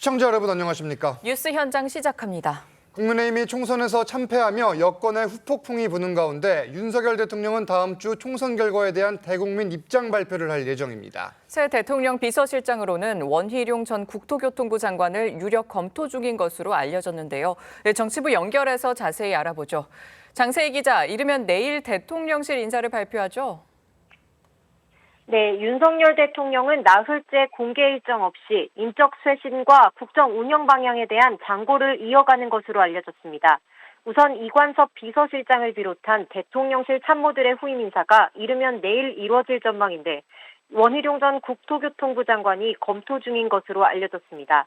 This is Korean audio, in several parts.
시청자 여러분 안녕하십니까? 뉴스 현장 시작합니다. 국민의힘이 총선에서 참패하며 여권의 후폭풍이 부는 가운데 윤석열 대통령은 다음 주 총선 결과에 대한 대국민 입장 발표를 할 예정입니다. 새 대통령 비서실장으로는 원희룡 전 국토교통부 장관을 유력 검토 중인 것으로 알려졌는데요. 정치부 연결해서 자세히 알아보죠. 장세희 기자, 이르면 내일 대통령실 인사를 발표하죠? 네, 윤석열 대통령은 나흘째 공개 일정 없이 인적 쇄신과 국정 운영 방향에 대한 장고를 이어가는 것으로 알려졌습니다. 우선 이관섭 비서실장을 비롯한 대통령실 참모들의 후임 인사가 이르면 내일 이루어질 전망인데 원희룡 전 국토교통부 장관이 검토 중인 것으로 알려졌습니다.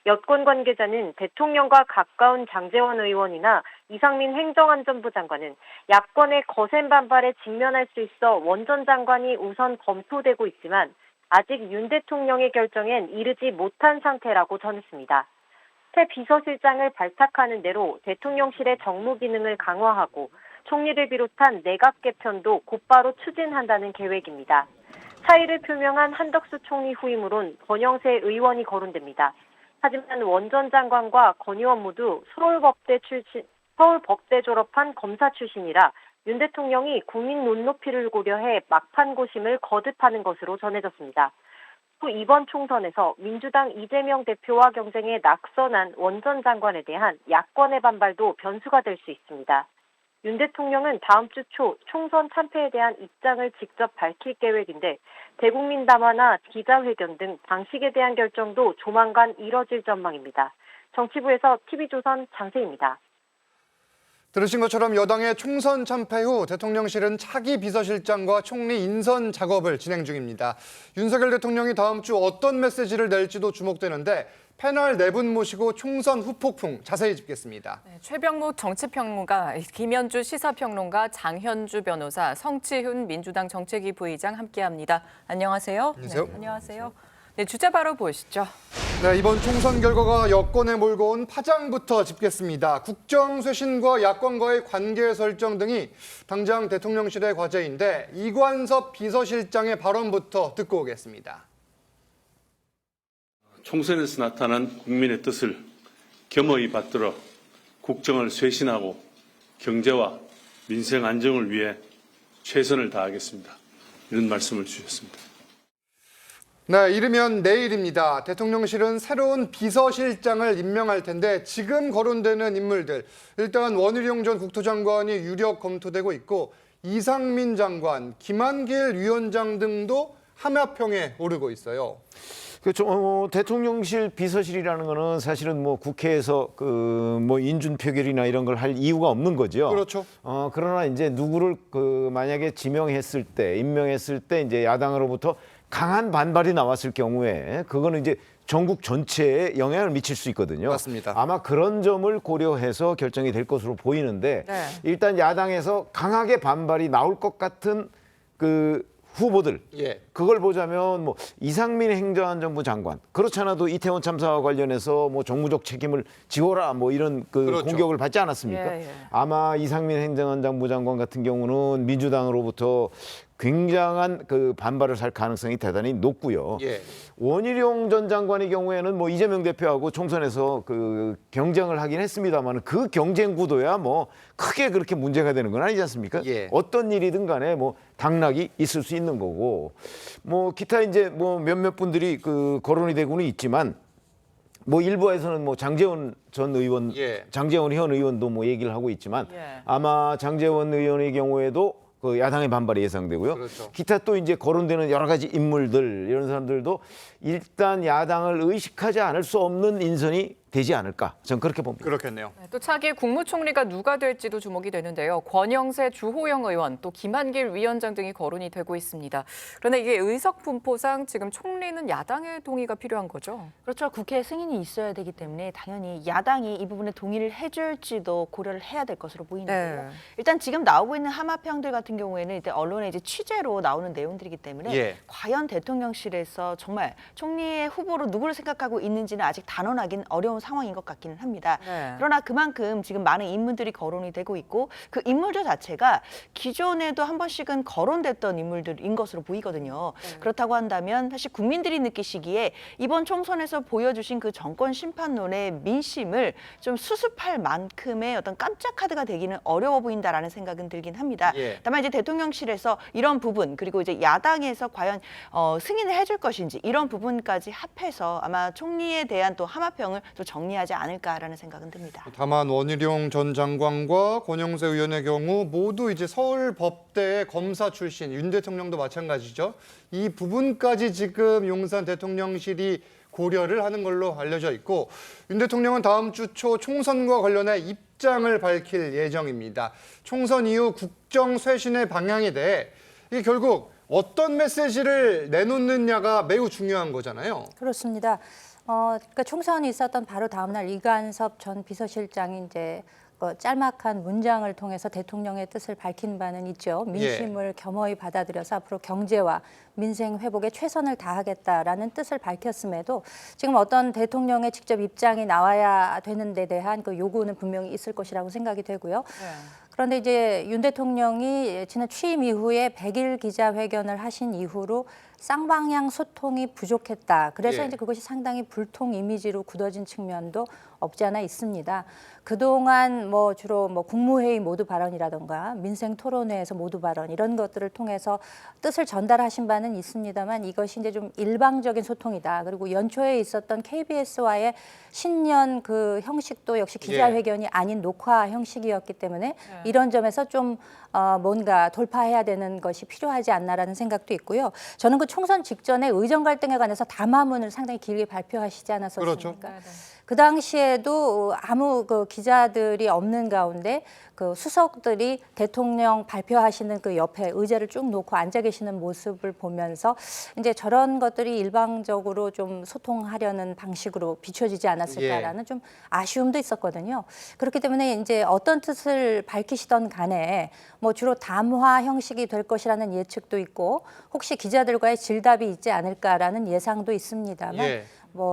여권 관계자는 대통령과 가까운 장제원 의원이나 이상민 행정안전부 장관은 야권의 거센 반발에 직면할 수 있어 원 전 장관이 우선 검토되고 있지만 아직 윤 대통령의 결정엔 이르지 못한 상태라고 전했습니다. 새 비서실장을 발탁하는 대로 대통령실의 정무 기능을 강화하고 총리를 비롯한 내각 개편도 곧바로 추진한다는 계획입니다. 차이를 표명한 한덕수 총리 후임으론 권영세 의원이 거론됩니다. 하지만 원 전 장관과 권 의원 모두 서울법대 졸업한 검사 출신이라 윤 대통령이 국민 눈높이를 고려해 막판 고심을 거듭하는 것으로 전해졌습니다. 또 이번 총선에서 민주당 이재명 대표와 경쟁에 낙선한 원 전 장관에 대한 야권의 반발도 변수가 될 수 있습니다. 윤 대통령은 다음 주 초 총선 참패에 대한 입장을 직접 밝힐 계획인데 대국민 담화나 기자회견 등 방식에 대한 결정도 조만간 이뤄질 전망입니다. 정치부에서 TV조선 장세희입니다. 들으신 것처럼 여당의 총선 참패 후 대통령실은 차기 비서실장과 총리 인선 작업을 진행 중입니다. 윤석열 대통령이 다음 주 어떤 메시지를 낼지도 주목되는데 패널 4분 모시고 총선 후폭풍 자세히 짚겠습니다. 최병묵 정치평론가, 김현주 시사평론가, 장현주 변호사, 성치훈 민주당 정책위 부의장 함께합니다. 안녕하세요. 안녕하세요. 네, 안녕하세요. 네, 주제 바로 보시죠. 네, 이번 총선 결과가 여권에 몰고 온 파장부터 짚겠습니다. 국정 쇄신과 야권과의 관계 설정 등이 당장 대통령실의 과제인데 이관섭 비서실장의 발언부터 듣고 오겠습니다. 총선에서 나타난 국민의 뜻을 겸허히 받들어 국정을 쇄신하고 경제와 민생 안정을 위해 최선을 다하겠습니다. 이런 말씀을 주셨습니다. 네, 이르면 내일입니다. 대통령실은 새로운 비서실장을 임명할 텐데 지금 거론되는 인물들, 일단 원희룡 전 국토장관이 유력 검토되고 있고 이상민 장관, 김한길 위원장 등도 함야평에 오르고 있어요. 그렇죠. 대통령실 비서실이라는 거는 사실은 뭐 국회에서 뭐 인준 표결이나 이런 걸 할 이유가 없는 거죠. 그렇죠. 그러나 이제 누구를 만약에 지명했을 때, 임명했을 때 이제 야당으로부터 강한 반발이 나왔을 경우에 그거는 이제 전국 전체에 영향을 미칠 수 있거든요. 맞습니다. 아마 그런 점을 고려해서 결정이 될 것으로 보이는데 일단 야당에서 강하게 반발이 나올 것 같은 후보들, 그걸 보자면 뭐 이상민 행정안전부 장관, 그렇지 않아도 이태원 참사와 관련해서 뭐 정무적 책임을 지워라 뭐 이런 그렇죠. 공격을 받지 않았습니까? 아마 이상민 행정안전부 장관 같은 경우는 민주당으로부터 굉장한 반발을 살 가능성이 대단히 높고요. 원희룡 전 장관의 경우에는 뭐 이재명 대표하고 총선에서 경쟁을 하긴 했습니다만 그 경쟁 구도야 뭐 크게 그렇게 문제가 되는 건 아니지 않습니까? 어떤 일이든 간에 뭐 당락이 있을 수 있는 거고 뭐 기타 이제 뭐 몇몇 분들이 거론이 되고는 있지만 뭐 일부에서는 뭐 장제원 전 의원, 장제원 현 의원도 뭐 얘기를 하고 있지만 아마 장제원 의원의 경우에도 야당의 반발이 예상되고요. 그렇죠. 기타 또 이제 거론되는 여러 가지 인물들 이런 사람들도 일단 야당을 의식하지 않을 수 없는 인선이 되지 않을까? 전 그렇게 봅니다. 그렇겠네요. 또 차기 국무총리가 누가 될지도 주목이 되는데요. 권영세, 주호영 의원, 또 김한길 위원장 등이 거론이 되고 있습니다. 그런데 이게 의석 분포상 지금 총리는 야당의 동의가 필요한 거죠? 그렇죠. 국회 승인이 있어야 되기 때문에 당연히 야당이 이 부분에 동의를 해줄지도 고려를 해야 될 것으로 보이는데요. 일단 지금 나오고 있는 함합평들 같은 경우에는 이제 언론에 이제 취재로 나오는 내용들이기 때문에 과연 대통령실에서 정말 총리의 후보로 누구를 생각하고 있는지는 아직 단언하기는 어려운 상황인 것 같기는 합니다. 네. 그러나 그만큼 지금 많은 인물들이 거론이 되고 있고 그 인물들 자체가 기존에도 한 번씩은 거론됐던 인물들인 것으로 보이거든요. 그렇다고 한다면 사실 국민들이 느끼시기에 이번 총선에서 보여주신 그 정권 심판론의 민심을 좀 수습할 만큼의 어떤 깜짝 카드가 되기는 어려워 보인다라는 생각은 들긴 합니다. 예. 다만 이제 대통령실에서 이런 부분 그리고 이제 야당에서 과연 승인을 해줄 것인지 이런 부분까지 합해서 아마 총리에 대한 또 하마평을 또 정리하지 않을까라는 생각은 듭니다. 다만 원희룡 전 장관과 권영세 의원의 경우 모두 이제 서울법대 검사 출신, 윤 대통령도 마찬가지죠. 이 부분까지 지금 용산 대통령실이 고려를 하는 걸로 알려져 있고 윤 대통령은 다음 주 초 총선과 관련해 입장을 밝힐 예정입니다. 총선 이후 국정 쇄신의 방향에 대해 이게 결국 어떤 메시지를 내놓느냐가 매우 중요한 거잖아요. 그렇습니다. 그러니까 총선이 있었던 바로 다음 날 이관섭 전 비서실장이 이제 짤막한 문장을 통해서 대통령의 뜻을 밝힌 바는 있죠. 민심을 겸허히 받아들여서 앞으로 경제와 민생 회복에 최선을 다하겠다라는 뜻을 밝혔음에도 지금 어떤 대통령의 직접 입장이 나와야 되는 데 대한 그 요구는 분명히 있을 것이라고 생각이 되고요. 그런데 이제 윤 대통령이 지난 취임 이후에 100일 기자회견을 하신 이후로 쌍방향 소통이 부족했다. 그래서 이제 그것이 상당히 불통 이미지로 굳어진 측면도 없지 않아 있습니다. 그동안 주로 국무회의 모두 발언이라던가 민생 토론회에서 모두 발언 이런 것들을 통해서 뜻을 전달하신 바는 있습니다만 이것이 이제 좀 일방적인 소통이다. 그리고 연초에 있었던 KBS와의 신년 그 형식도 역시 기자회견이 아닌 녹화 형식이었기 때문에 이런 점에서 좀 뭔가 돌파해야 되는 것이 필요하지 않나라는 생각도 있고요. 저는 그 총선 직전에 의정 갈등에 관해서 담화문을 상당히 길게 발표하시지 않았었습니까? 그렇죠. 그 당시에도 아무 그 기자들이 없는 가운데 그 수석들이 대통령 발표하시는 그 옆에 의자를 쭉 놓고 앉아 계시는 모습을 보면서 이제 저런 것들이 일방적으로 좀 소통하려는 방식으로 비춰지지 않았을까라는 좀 아쉬움도 있었거든요. 그렇기 때문에 이제 어떤 뜻을 밝히시던 간에 주로 담화 형식이 될 것이라는 예측도 있고 혹시 기자들과의 질답이 있지 않을까라는 예상도 있습니다만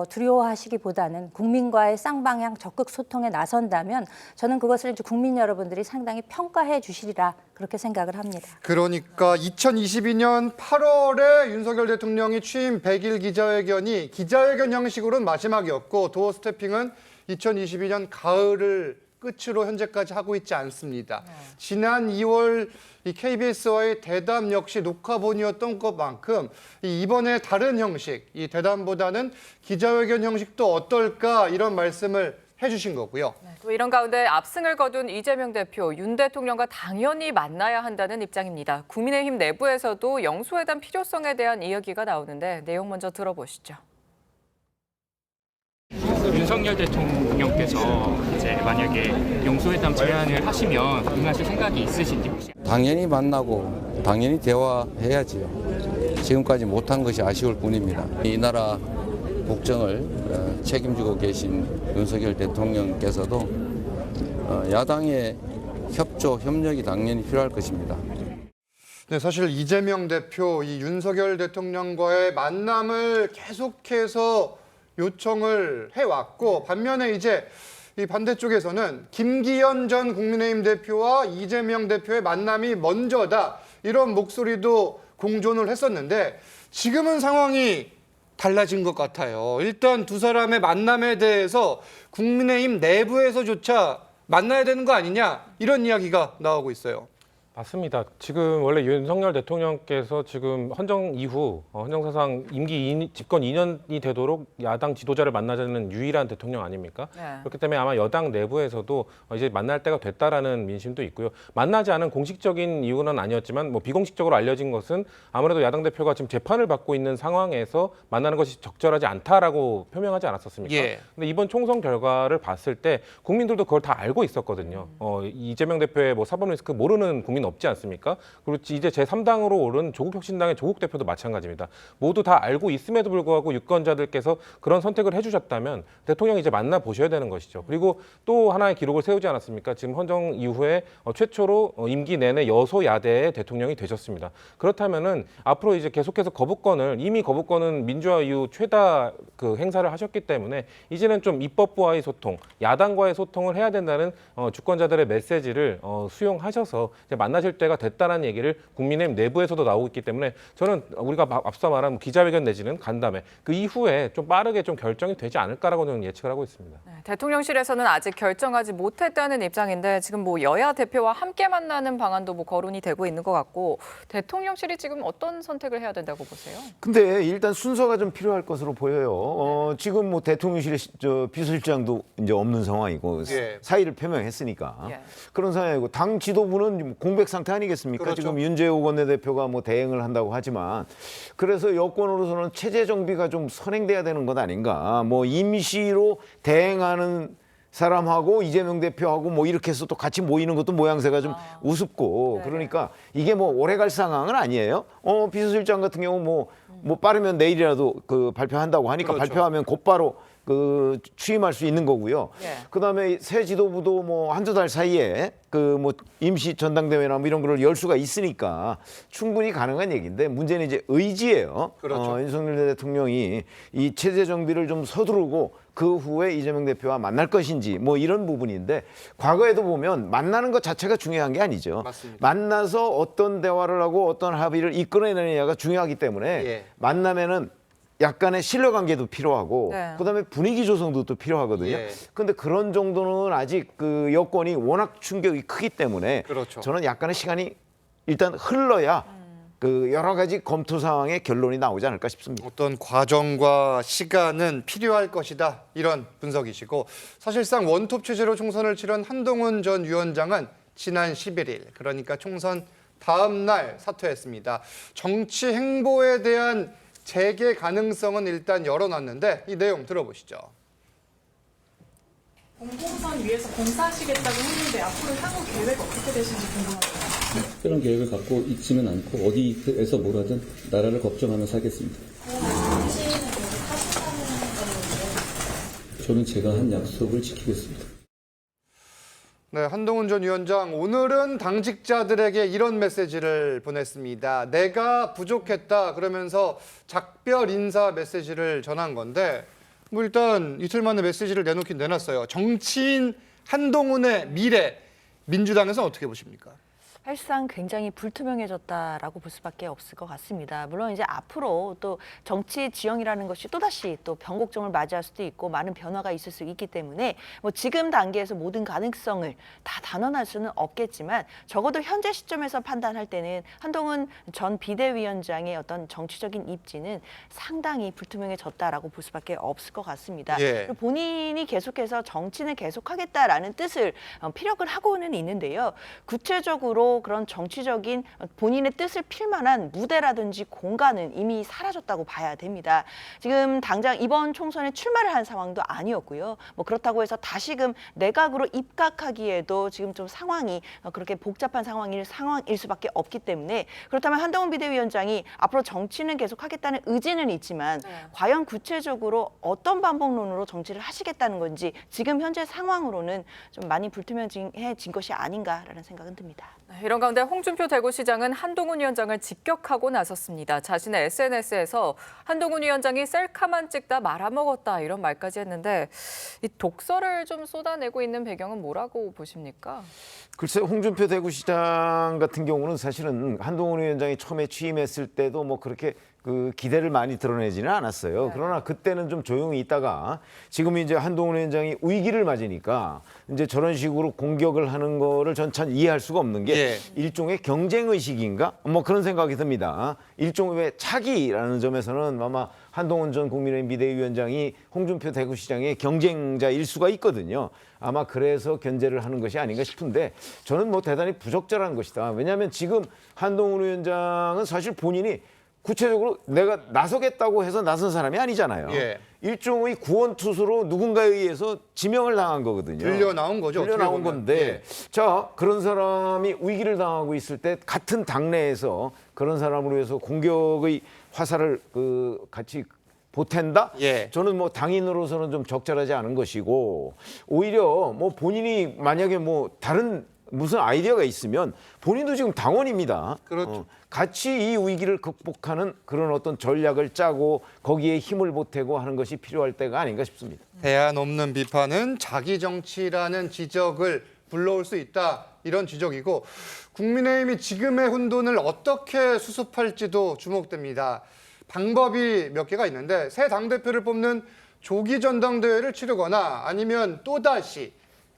두려워하시기보다는 국민과의 쌍방향 적극 소통에 나선다면 저는 그것을 이제 국민 여러분들이 상당히 평가해 주시리라 그렇게 생각을 합니다. 그러니까 2022년 8월에 윤석열 대통령이 취임 100일 기자회견이 기자회견 형식으로는 마지막이었고 도어 스태핑은 2022년 가을을 끝으로 현재까지 하고 있지 않습니다. 지난 2월 이 KBS와의 대담 역시 녹화본이었던 것만큼 이번에 다른 형식, 이 대담보다는 기자회견 형식도 어떨까 이런 말씀을 해주신 거고요. 또 이런 가운데 압승을 거둔 이재명 대표, 윤 대통령과 당연히 만나야 한다는 입장입니다. 국민의힘 내부에서도 영수회담 필요성에 대한 이야기가 나오는데 내용 먼저 들어보시죠. 윤석열 대통령께서 이제 만약에 영수회담 제안을 하시면 응하실 생각이 있으신지 혹시? 당연히 만나고 당연히 대화해야지요. 지금까지 못한 것이 아쉬울 뿐입니다. 이 나라 국정을 책임지고 계신 윤석열 대통령께서도 야당의 협조, 협력이 당연히 필요할 것입니다. 네, 사실 이재명 대표, 이 윤석열 대통령과의 만남을 계속해서 요청을 해왔고 반면에 이제 이 반대쪽에서는 김기현 전 국민의힘 대표와 이재명 대표의 만남이 먼저다 이런 목소리도 공존을 했었는데 지금은 상황이 달라진 것 같아요. 일단 두 사람의 만남에 대해서 국민의힘 내부에서조차 만나야 되는 거 아니냐 이런 이야기가 나오고 있어요. 맞습니다. 지금 원래 윤석열 대통령께서 지금 헌정 이후 헌정사상 임기 집권 2년이 되도록 야당 지도자를 만나자는 유일한 대통령 아닙니까? 그렇기 때문에 아마 여당 내부에서도 이제 만날 때가 됐다라는 민심도 있고요. 만나지 않은 공식적인 이유는 아니었지만 비공식적으로 알려진 것은 아무래도 야당 대표가 지금 재판을 받고 있는 상황에서 만나는 것이 적절하지 않다라고 표명하지 않았었습니까? 근데 이번 총선 결과를 봤을 때 국민들도 그걸 다 알고 있었거든요. 이재명 대표의 사법 리스크 모르는 국민 대통령이 없지 않습니까? 그리고 이제 제3당으로 오른 조국혁신당의 조국 대표도 마찬가지입니다. 모두 다 알고 있음에도 불구하고 유권자들께서 그런 선택을 해주셨다면 대통령이 이제 만나보셔야 되는 것이죠. 그리고 또 하나의 기록을 세우지 않았습니까? 지금 헌정 이후에 최초로 임기 내내 여소야대의 대통령이 되셨습니다. 그렇다면은 앞으로 이제 계속해서 이미 거부권은 민주화 이후 최다 그 행사를 하셨기 때문에 이제는 좀 입법부와의 소통, 야당과의 소통을 해야 된다는 주권자들의 메시지를 수용하셔서 이제 만나실 때가 됐다는 얘기를 국민의힘 내부에서도 나오고 있기 때문에 저는 우리가 앞서 말한 기자회견 내지는 간담회 그 이후에 좀 빠르게 좀 결정이 되지 않을까라고 저는 예측을 하고 있습니다. 네, 대통령실에서는 아직 결정하지 못했다는 입장인데 지금 뭐 여야 대표와 함께 만나는 방안도 뭐 거론이 되고 있는 것 같고 대통령실이 지금 어떤 선택을 해야 된다고 보세요? 근데 일단 순서가 좀 필요할 것으로 보여요. 지금 뭐 대통령실에 비서실장도 이제 없는 상황이고 예. 사의를 표명했으니까 예. 그런 상황이고 당 지도부는 공백 상태 아니겠습니까? 그렇죠. 지금 윤재욱 원내대표가 뭐 대행을 한다고 하지만 그래서 여권으로서는 체제 정비가 좀 선행돼야 되는 것 아닌가? 뭐 임시로 대행하는 사람하고 이재명 대표하고 뭐 이렇게 해서 또 같이 모이는 것도 모양새가 좀 우습고 그러니까 이게 뭐 오래 갈 상황은 아니에요. 비서실장 같은 경우 뭐 빠르면 내일이라도 그 발표한다고 하니까 그렇죠. 발표하면 곧바로 그 취임할 수 있는 거고요. 예. 그다음에 새 지도부도 뭐 한두 달 사이에 그 뭐 임시 전당대회나 뭐 이런 거를 열 수가 있으니까 충분히 가능한 얘기인데 문제는 이제 의지예요. 그렇죠. 윤석열 대통령이 이 체제 정비를 좀 서두르고 그 후에 이재명 대표와 만날 것인지 뭐 이런 부분인데 과거에도 보면 만나는 것 자체가 중요한 게 아니죠. 맞습니다. 만나서 어떤 대화를 하고 어떤 합의를 이끌어내느냐가 중요하기 때문에 예. 만나면은 약간의 신뢰관계도 필요하고 네. 그다음에 분위기 조성도 또 필요하거든요. 예. 그런데 그런 정도는 아직 그 여건이 워낙 충격이 크기 때문에 그렇죠. 저는 약간의 시간이 일단 흘러야 그 여러 가지 검토 상황의 결론이 나오지 않을까 싶습니다. 어떤 과정과 시간은 필요할 것이다. 이런 분석이시고 사실상 원톱 체제로 총선을 치른 한동훈 전 위원장은 지난 11일 그러니까 총선 다음 날 사퇴했습니다. 정치 행보에 대한 재개 가능성은 일단 열어놨는데 이 내용 들어보시죠. 공공선 위에서 봉사하시겠다고 했는데 앞으로 향후 계획 어떻게 되실지 궁금합니다. 특별한 계획을 갖고 있지는 않고 어디에서 뭘 하든 나라를 걱정하면서 하겠습니다. 저는 제가 한 약속을 지키겠습니다. 네, 한동훈 전 위원장 오늘은 당직자들에게 이런 메시지를 보냈습니다. 내가 부족했다 그러면서 작별 인사 메시지를 전한 건데 뭐 일단 이틀 만에 메시지를 내놓긴 내놨어요. 정치인 한동훈의 미래 민주당에서는 어떻게 보십니까? 사실상 굉장히 불투명해졌다라고 볼 수밖에 없을 것 같습니다. 물론 이제 앞으로 또 정치 지형이라는 것이 또다시 또 변곡점을 맞이할 수도 있고 많은 변화가 있을 수 있기 때문에 뭐 지금 단계에서 모든 가능성을 다 단언할 수는 없겠지만 적어도 현재 시점에서 판단할 때는 한동훈 전 비대위원장의 어떤 정치적인 입지는 상당히 불투명해졌다라고 볼 수밖에 없을 것 같습니다. 예. 그리고 본인이 계속해서 정치는 계속하겠다라는 뜻을 피력을 하고는 있는데요. 구체적으로 그런 정치적인 본인의 뜻을 필만한 무대라든지 공간은 이미 사라졌다고 봐야 됩니다. 지금 당장 이번 총선에 출마를 한 상황도 아니었고요. 뭐 그렇다고 해서 다시금 내각으로 입각하기에도 지금 좀 상황이 그렇게 복잡한 상황일 수밖에 없기 때문에 그렇다면 한동훈 비대위원장이 앞으로 정치는 계속하겠다는 의지는 있지만 과연 구체적으로 어떤 반복론으로 정치를 하시겠다는 건지 지금 현재 상황으로는 좀 많이 불투명해진 것이 아닌가라는 생각은 듭니다. 이런 가운데 홍준표 대구시장은 한동훈 위원장을 직격하고 나섰습니다. 자신의 SNS에서 한동훈 위원장이 셀카만 찍다 말아먹었다 이런 말까지 했는데 이 독설을 좀 쏟아내고 있는 배경은 뭐라고 보십니까? 글쎄 홍준표 대구시장 같은 경우는 사실은 한동훈 위원장이 처음에 취임했을 때도 뭐 그렇게 그 기대를 많이 드러내지는 않았어요. 그러나 그때는 좀 조용히 있다가 지금 이제 한동훈 위원장이 위기를 맞으니까 이제 저런 식으로 공격을 하는 거를 전 참 이해할 수가 없는 게 일종의 경쟁 의식인가? 뭐 그런 생각이 듭니다. 일종의 차기라는 점에서는 아마 한동훈 전 국민의힘 비대위원장이 홍준표 대구시장의 경쟁자일 수가 있거든요. 아마 그래서 견제를 하는 것이 아닌가 싶은데 저는 뭐 대단히 부적절한 것이다. 왜냐하면 지금 한동훈 위원장은 사실 본인이 구체적으로 내가 나서겠다고 해서 나선 사람이 아니잖아요. 예. 일종의 구원투수로 누군가에 의해서 지명을 당한 거거든요. 들려 나온 거죠. 들려 어떻게 나온 보면. 건데 예. 자, 그런 사람이 위기를 당하고 있을 때 같은 당내에서 그런 사람으로 해서 공격의 화살을 같이 보탠다? 예. 저는 뭐 당인으로서는 좀 적절하지 않은 것이고 오히려 뭐 본인이 만약에 뭐 다른 무슨 아이디어가 있으면 본인도 지금 당원입니다. 그렇죠. 같이 이 위기를 극복하는 그런 어떤 전략을 짜고 거기에 힘을 보태고 하는 것이 필요할 때가 아닌가 싶습니다. 대안 없는 비판은 자기 정치라는 지적을 불러올 수 있다. 이런 지적이고 국민의힘이 지금의 혼돈을 어떻게 수습할지도 주목됩니다. 방법이 몇 개가 있는데 새 당대표를 뽑는 조기 전당대회를 치르거나 아니면 또다시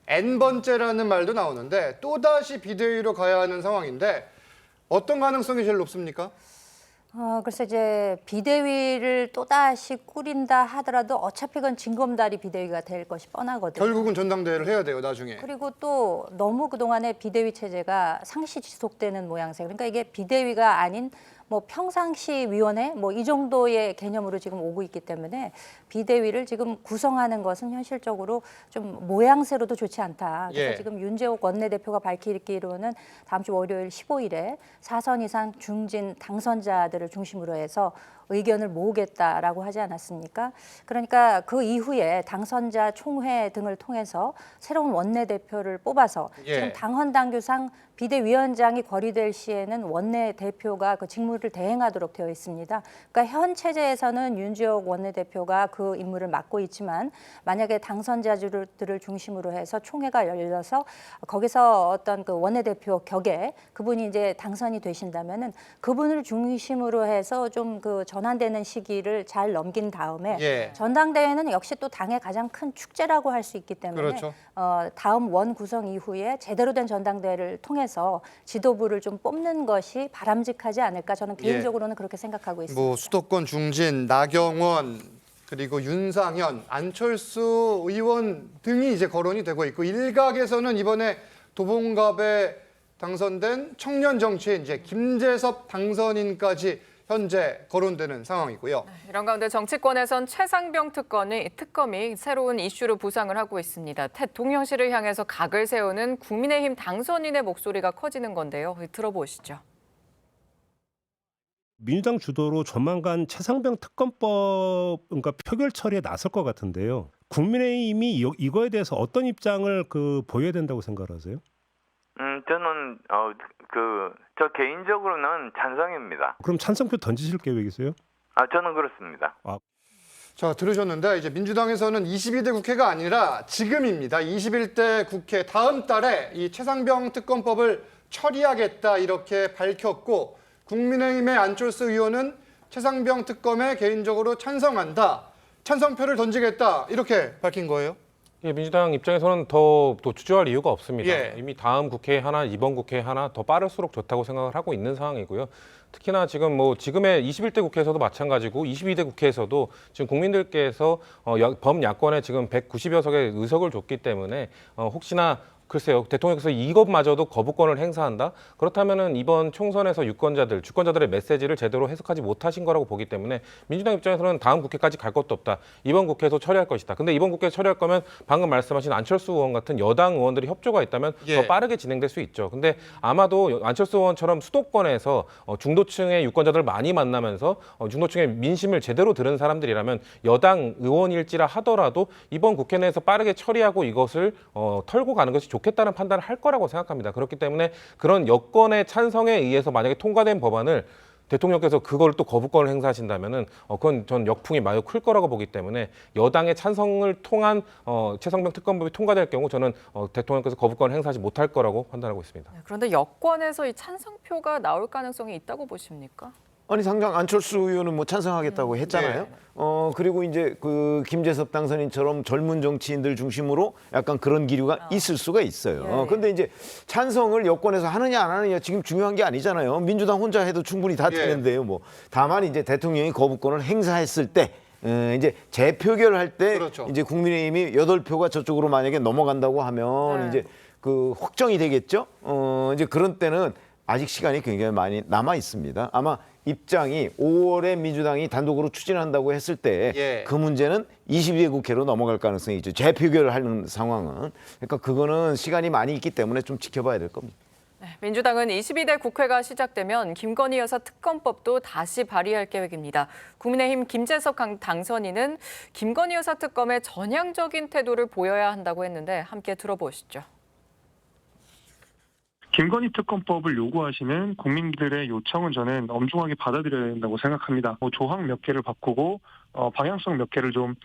N번째라는 말도 나오는데 또다시 비대위로 가야 하는 상황인데 어떤 가능성이 제일 높습니까? 글쎄 이제 비대위를 또다시 꾸린다 하더라도 어차피 그건 징검다리 비대위가 될 것이 뻔하거든요. 결국은 전당대회를 해야 돼요, 나중에. 그리고 또 너무 그동안의 비대위 체제가 상시 지속되는 모양새. 그러니까 이게 비대위가 아닌 뭐 평상시 위원회 뭐 이 정도의 개념으로 지금 오고 있기 때문에 비대위를 지금 구성하는 것은 현실적으로 좀 모양새로도 좋지 않다. 그래서 예. 지금 윤재옥 원내대표가 밝히기로는 다음 주 월요일 15일에 4선 이상 중진 당선자들을 중심으로 해서 의견을 모으겠다라고 하지 않았습니까? 그러니까 그 이후에 당선자 총회 등을 통해서 새로운 원내대표를 뽑아서 예. 지금 당헌 당규상 비대위원장이 거리될 시에는 원내대표가 그 직무를 대행하도록 되어 있습니다. 그러니까 현 체제에서는 윤지옥 원내대표가 그 임무를 맡고 있지만 만약에 당선자들을 중심으로 해서 총회가 열려서 거기서 어떤 그 원내대표 격에 그분이 이제 당선이 되신다면은 그분을 중심으로 해서 좀 그 전환되는 시기를 잘 넘긴 다음에 예. 전당대회는 역시 또 당의 가장 큰 축제라고 할 수 있기 때문에 그렇죠. 다음 원 구성 이후에 제대로 된 전당대회를 통해서 지도부를 좀 뽑는 것이 바람직하지 않을까 저는 개인적으로는 그렇게 생각하고 있습니다. 뭐 수도권 중진, 나경원, 그리고 윤상현, 안철수 의원 등이 이제 거론이 되고 있고 일각에서는 이번에 도봉갑에 당선된 청년 정치인 이제 김재섭 당선인까지 현재 거론되는 상황이고요. 이런 가운데 정치권에선 최상병 특검이 새로운 이슈로 부상을 하고 있습니다. 대통령실을 향해서 각을 세우는 국민의힘 당선인의 목소리가 커지는 건데요. 들어보시죠. 민주당 주도로 조만간 최상병 특검법 그러니까 표결 처리에 나설 것 같은데요. 국민의힘이 이거에 대해서 어떤 입장을 보여야 된다고 생각하세요? 저는 저 개인적으로는 찬성입니다. 그럼 찬성표 던지실 계획이세요? 저는 그렇습니다. 자, 들으셨는데 이제 민주당에서는 22대 국회가 아니라 지금입니다. 21대 국회 다음 달에 이 최상병 특검법을 처리하겠다 이렇게 밝혔고 국민의힘의 안철수 의원은 최상병 특검에 개인적으로 찬성한다. 찬성표를 던지겠다 이렇게 밝힌 거예요. 예, 민주당 입장에서는 더 주저할 이유가 없습니다. 예. 이미 다음 국회 하나, 이번 국회 하나 더 빠를수록 좋다고 생각을 하고 있는 상황이고요. 특히나 지금 지금의 21대 국회에서도 마찬가지고 22대 국회에서도 지금 국민들께서 범야권에 지금 190여 석의 의석을 줬기 때문에 혹시나 글쎄요, 대통령께서 이것마저도 거부권을 행사한다? 그렇다면은 이번 총선에서 주권자들의 메시지를 제대로 해석하지 못하신 거라고 보기 때문에 민주당 입장에서는 다음 국회까지 갈 것도 없다. 이번 국회에서 처리할 것이다. 근데 이번 국회에서 처리할 거면 방금 말씀하신 안철수 의원 같은 여당 의원들이 협조가 있다면 더 빠르게 진행될 수 있죠. 근데 아마도 안철수 의원처럼 수도권에서 중도층의 유권자들을 많이 만나면서 중도층의 민심을 제대로 들은 사람들이라면 여당 의원일지라 하더라도 이번 국회 내에서 빠르게 처리하고 이것을 털고 가는 것이 좋겠다는 판단을 할 거라고 생각합니다. 그렇기 때문에 그런 여권의 찬성에 의해서 만약에 통과된 법안을 대통령께서 그걸 또 거부권을 행사하신다면은 그건 전 역풍이 매우 클 거라고 보기 때문에 여당의 찬성을 통한 최상병 특검법이 통과될 경우 저는 대통령께서 거부권을 행사하지 못할 거라고 판단하고 있습니다. 그런데 여권에서 이 찬성표가 나올 가능성이 있다고 보십니까? 아니 당장 안철수 의원은 뭐 찬성하겠다고 했잖아요. 그리고 이제 그 김재섭 당선인처럼 젊은 정치인들 중심으로 약간 그런 기류가 있을 수가 있어요. 근데 이제 찬성을 여권에서 하느냐 안 하느냐 지금 중요한 게 아니잖아요. 민주당 혼자 해도 충분히 다 되는데요. 뭐 다만 이제 대통령이 거부권을 행사했을 때 이제 재표결할 때 그렇죠. 이제 국민의힘이 8표가 저쪽으로 만약에 넘어간다고 하면 이제 그 확정이 되겠죠. 이제 그런 때는 아직 시간이 굉장히 많이 남아 있습니다. 아마 입장이 5월에 민주당이 단독으로 추진한다고 했을 때 그 문제는 22대 국회로 넘어갈 가능성이 있죠. 재표결을 하는 상황은. 그러니까 그거는 시간이 많이 있기 때문에 좀 지켜봐야 될 겁니다. 민주당은 22대 국회가 시작되면 김건희 여사 특검법도 다시 발의할 계획입니다. 국민의힘 김재섭 당선인은 김건희 여사 특검에 전향적인 태도를 보여야 한다고 했는데 함께 들어보시죠. 김건희 특검법을 요구하시는 국민들의 요청은 저는 엄중하게 받아들여야 된다고 생각합니다. 조항 몇 개를 바꾸고 방향성 몇 개를 좀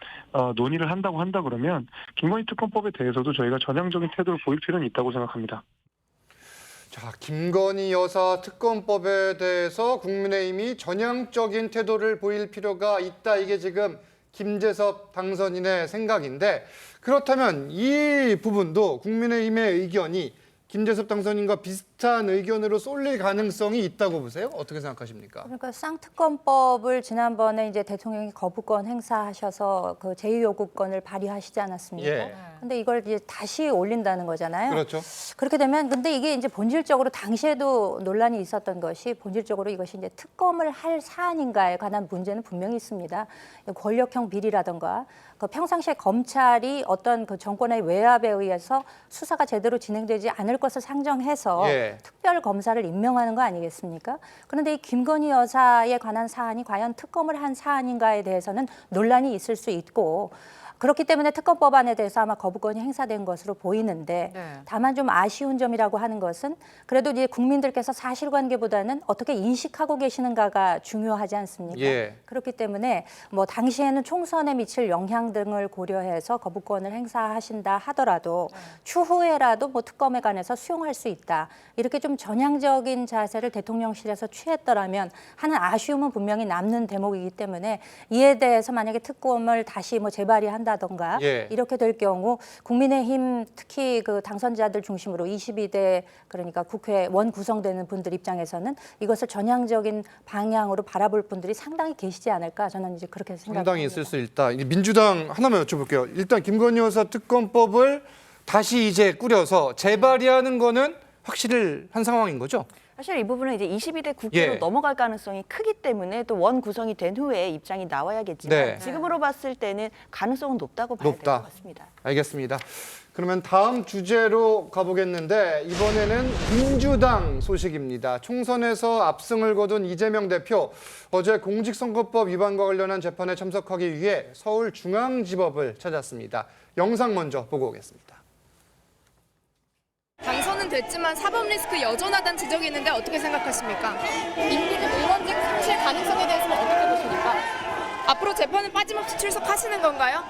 논의를 한다 그러면 김건희 특검법에 대해서도 저희가 전향적인 태도를 보일 필요는 있다고 생각합니다. 자, 김건희 여사 특검법에 대해서 국민의힘이 전향적인 태도를 보일 필요가 있다. 이게 지금 김재섭 당선인의 생각인데, 그렇다면 이 부분도 국민의힘의 의견이 김재섭 당선인과 비슷한 의견으로 쏠릴 가능성이 있다고 보세요? 어떻게 생각하십니까? 그러니까 쌍특검법을 지난번에 이제 대통령이 거부권 행사하셔서 그 제2요구권을 발의하시지 않았습니까? 근데 이걸 이제 다시 올린다는 거잖아요. 그렇죠. 그렇게 되면 근데 이게 이제 본질적으로 당시에도 논란이 있었던 것이 본질적으로 이것이 이제 특검을 할 사안인가에 관한 문제는 분명히 있습니다. 권력형 비리라든가 그 평상시에 검찰이 어떤 그 정권의 외압에 의해서 수사가 제대로 진행되지 않을 것을 상정해서 특별 검사를 임명하는 거 아니겠습니까? 그런데 이 김건희 여사에 관한 사안이 과연 특검을 한 사안인가에 대해서는 논란이 있을 수 있고, 그렇기 때문에 특검법안에 대해서 아마 거부권이 행사된 것으로 보이는데, 다만 좀 아쉬운 점이라고 하는 것은 그래도 이제 국민들께서 사실관계보다는 어떻게 인식하고 계시는가가 중요하지 않습니까? 그렇기 때문에 뭐 당시에는 총선에 미칠 영향 등을 고려해서 거부권을 행사하신다 하더라도 추후에라도 뭐 특검에 관해서 수용할 수 있다. 이렇게 좀 전향적인 자세를 대통령실에서 취했더라면 하는 아쉬움은 분명히 남는 대목이기 때문에, 이에 대해서 만약에 특검을 다시 뭐 재발의한다 던가 이렇게 될 경우 국민의힘 특히 그 당선자들 중심으로 22대 그러니까 국회원 구성되는 분들 입장에서는 이것을 전향적인 방향으로 바라볼 분들이 상당히 계시지 않을까, 저는 이제 그렇게 생각합니다. 상당히 있을 수 있다. 민주당 하나만 여쭤볼게요. 일단 김건희 여사 특검법을 다시 이제 꾸려서 재발의하는 거는 확실한 상황인 거죠? 사실 이 부분은 이제 22대 국회로 넘어갈 가능성이 크기 때문에 또 원 구성이 된 후에 입장이 나와야겠지만 지금으로 봤을 때는 가능성은 높다고 봐야 될 것 같습니다. 알겠습니다. 그러면 다음 주제로 가보겠는데, 이번에는 민주당 소식입니다. 총선에서 압승을 거둔 이재명 대표, 어제 공직선거법 위반과 관련한 재판에 참석하기 위해 서울중앙지법을 찾았습니다. 영상 먼저 보고 오겠습니다. 당선은 됐지만 사법 리스크 여전하다는 지적이 있는데 어떻게 생각하십니까? 임기직 의원직 상실 가능성에 대해서는 어떻게 보십니까? 앞으로 재판은 빠짐없이 출석하시는 건가요?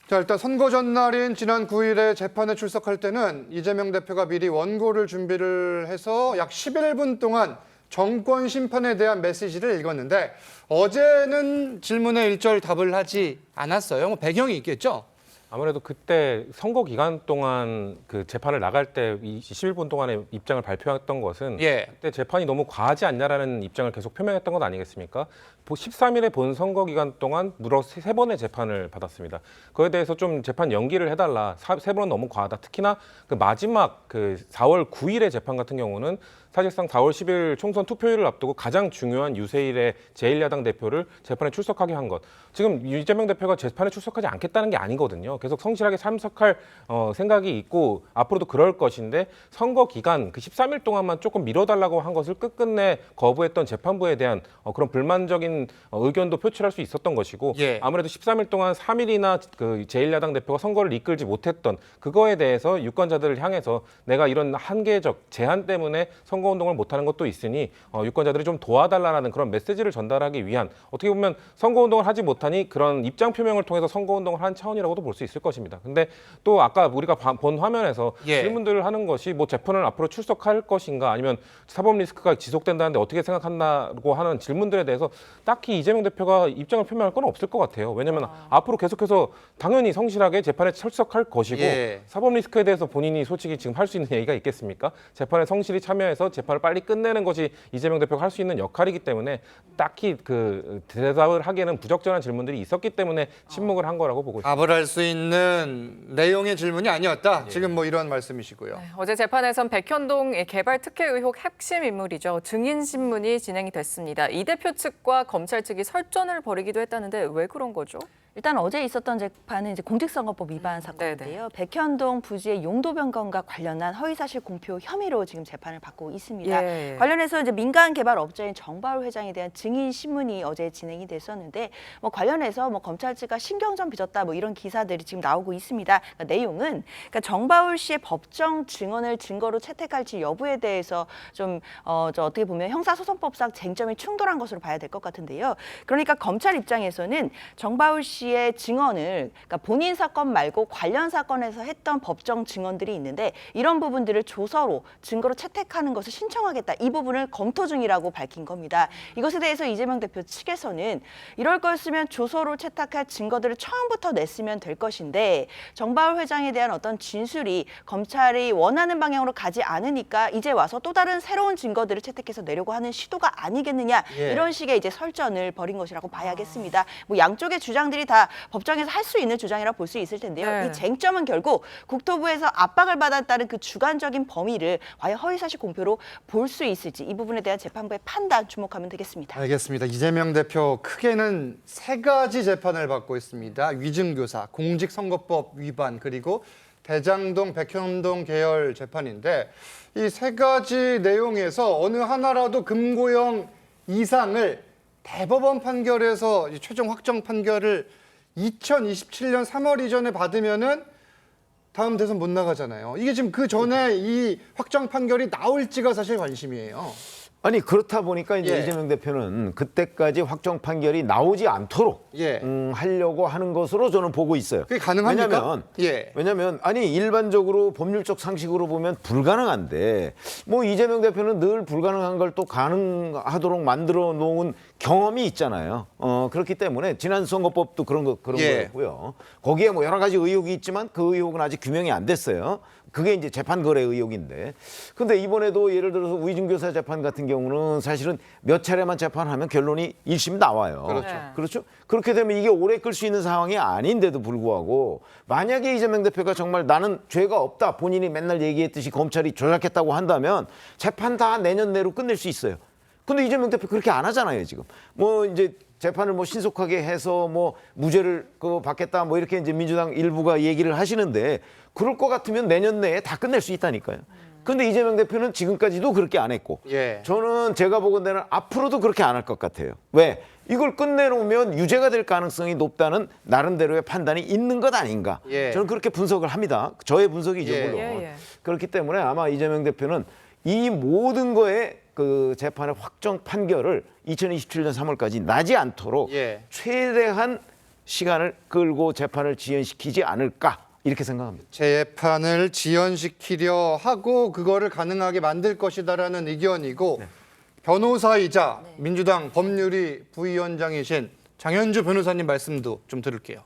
자, 일단 선거 전날인 지난 9일에 재판에 출석할 때는 이재명 대표가 미리 원고를 준비를 해서 약 11분 동안 정권 심판에 대한 메시지를 읽었는데, 어제는 질문에 일절 답을 하지 않았어요. 뭐 배경이 있겠죠? 아무래도 그때 선거 기간 동안 그 재판을 나갈 때 21분 동안의 입장을 발표했던 것은 그때 재판이 너무 과하지 않냐라는 입장을 계속 표명했던 것 아니겠습니까? 13일에 본 선거 기간 동안 무려 3번의 재판을 받았습니다. 그에 대해서 좀 재판 연기를 해달라. 3번은 너무 과하다. 특히나 그 마지막 그 4월 9일의 재판 같은 경우는 사실상 4월 10일 총선 투표일을 앞두고 가장 중요한 유세일의 제1야당 대표를 재판에 출석하게 한 것. 지금 이재명 대표가 재판에 출석하지 않겠다는 게 아니거든요. 계속 성실하게 참석할 생각이 있고 앞으로도 그럴 것인데, 선거 기간 그 13일 동안만 조금 미뤄달라고 한 것을 끝끝내 거부했던 재판부에 대한 그런 불만적인 의견도 표출할 수 있었던 것이고, 아무래도 13일 동안 3일이나 그 제1야당 대표가 선거를 이끌지 못했던 그거에 대해서 유권자들을 향해서 내가 이런 한계적 제한 때문에 선거운동을 못하는 것도 있으니 유권자들이 좀 도와달라는 그런 메시지를 전달하기 위한, 어떻게 보면 선거운동을 하지 못하니 그런 입장 표명을 통해서 선거운동을 한 차원이라고도 볼 수 있을 것입니다. 근데 또 아까 우리가 본 화면에서 질문들을 하는 것이 뭐 재판을 앞으로 출석할 것인가, 아니면 사법 리스크가 지속된다는데 어떻게 생각한다고 하는 질문들에 대해서 딱히 이재명 대표가 입장을 표명할 건 없을 것 같아요. 왜냐하면 앞으로 계속해서 당연히 성실하게 재판에 출석할 것이고 사법 리스크에 대해서 본인이 솔직히 지금 할 수 있는 얘기가 있겠습니까? 재판에 성실히 참여해서 재판을 빨리 끝내는 것이 이재명 대표가 할 수 있는 역할이기 때문에 딱히 그 대답을 하기에는 부적절한 질문들이 있었기 때문에 침묵을 한 거라고 보고 있습니다. 답을 할 수 있는 내용의 질문이 아니었다. 지금 뭐 이런 말씀이시고요. 네, 어제 재판에선 백현동 개발 특혜 의혹 핵심 인물이죠. 증인 신문이 진행이 됐습니다. 이 대표 측과 검찰 측이 설전을 벌이기도 했다는데 왜 그런 거죠? 일단 어제 있었던 재판은 이제 공직선거법 위반 사건인데요. 백현동 부지의 용도 변경과 관련한 허위사실 공표 혐의로 지금 재판을 받고 있습니다. 관련해서 이제 민간 개발 업자인 정바울 회장에 대한 증인 신문이 어제 진행이 됐었는데 뭐 관련해서 뭐 검찰 측과 신경전 빚었다 뭐 이런 기사들이 지금 나오고 있습니다. 그러니까 내용은 그러니까 정바울 씨의 법정 증언을 증거로 채택할지 여부에 대해서 좀 어떻게 보면 형사소송법상 쟁점이 충돌한 것으로 봐야 될 것 같은데요. 그러니까 검찰 입장에서는 정바울 씨의 증언을 그러니까 본인 사건 말고 관련 사건에서 했던 법정 증언들이 있는데 이런 부분들을 조서로 증거로 채택하는 것을 신청하겠다. 이 부분을 검토 중이라고 밝힌 겁니다. 이것에 대해서 이재명 대표 측에서는 이럴 거였으면 조서로 채택할 증거들을 처음부터 냈으면 될 것인데 정바울 회장에 대한 어떤 진술이 검찰이 원하는 방향으로 가지 않으니까 이제 와서 또 다른 새로운 증거들을 채택해서 내려고 하는 시도가 아니겠느냐. 이런 식의 이제 설전을 벌인 것이라고 봐야겠습니다. 뭐 양쪽의 주장들이 다 법정에서 할 수 있는 주장이라 볼 수 있을 텐데요. 이 쟁점은 결국 국토부에서 압박을 받았다는 그 주관적인 범위를 과연 허위사실 공표로 볼 수 있을지 이 부분에 대한 재판부의 판단 주목하면 되겠습니다. 알겠습니다. 이재명 대표 크게는 3가지 재판을 받고 있습니다. 위증교사, 공직선거법 위반, 그리고 대장동, 백현동 계열 재판인데 이 3가지 내용에서 어느 하나라도 금고형 이상을 대법원 판결에서 최종 확정 판결을 2027년 3월 이전에 받으면은 다음 대선 못 나가잖아요. 이게 지금 그 전에 이 확정 판결이 나올지가 사실 관심이에요. 아니 그렇다 보니까 이제 이재명 대표는 그때까지 확정 판결이 나오지 않도록 하려고 하는 것으로 저는 보고 있어요. 그게 가능합니까? 왜냐하면 아니 일반적으로 법률적 상식으로 보면 불가능한데 뭐 이재명 대표는 늘 불가능한 걸 또 가능하도록 만들어 놓은 경험이 있잖아요. 그렇기 때문에 지난 선거법도 그런 거였고요. 거기에 뭐 여러 가지 의혹이 있지만 그 의혹은 아직 규명이 안 됐어요. 그게 이제 재판 거래 의혹인데. 근데 이번에도 예를 들어서 위증교사 재판 같은 경우는 사실은 몇 차례만 재판하면 결론이 1심 나와요. 그렇죠. 그렇게 되면 이게 오래 끌 수 있는 상황이 아닌데도 불구하고 만약에 이재명 대표가 정말 나는 죄가 없다 본인이 맨날 얘기했듯이 검찰이 조작했다고 한다면 재판 다 내년 내로 끝낼 수 있어요. 근데 이재명 대표 그렇게 안 하잖아요, 지금. 뭐 이제 재판을 뭐 신속하게 해서 뭐 무죄를 받겠다 뭐 이렇게 이제 민주당 일부가 얘기를 하시는데 그럴 것 같으면 내년 내에 다 끝낼 수 있다니까요. 근데 이재명 대표는 지금까지도 그렇게 안 했고 저는 제가 보건대는 앞으로도 그렇게 안 할 것 같아요. 왜? 이걸 끝내놓으면 유죄가 될 가능성이 높다는 나름대로의 판단이 있는 것 아닌가. 저는 그렇게 분석을 합니다. 저의 분석이죠, 물론. 그렇기 때문에 아마 이재명 대표는 이 모든 거에 그 재판의 확정 판결을 2027년 3월까지 나지 않도록 최대한 시간을 끌고 재판을 지연시키지 않을까 이렇게 생각합니다. 재판을 지연시키려 하고 그거를 가능하게 만들 것이다라는 의견이고 변호사이자 민주당 법률위 부위원장이신 장현주 변호사님 말씀도 좀 들을게요.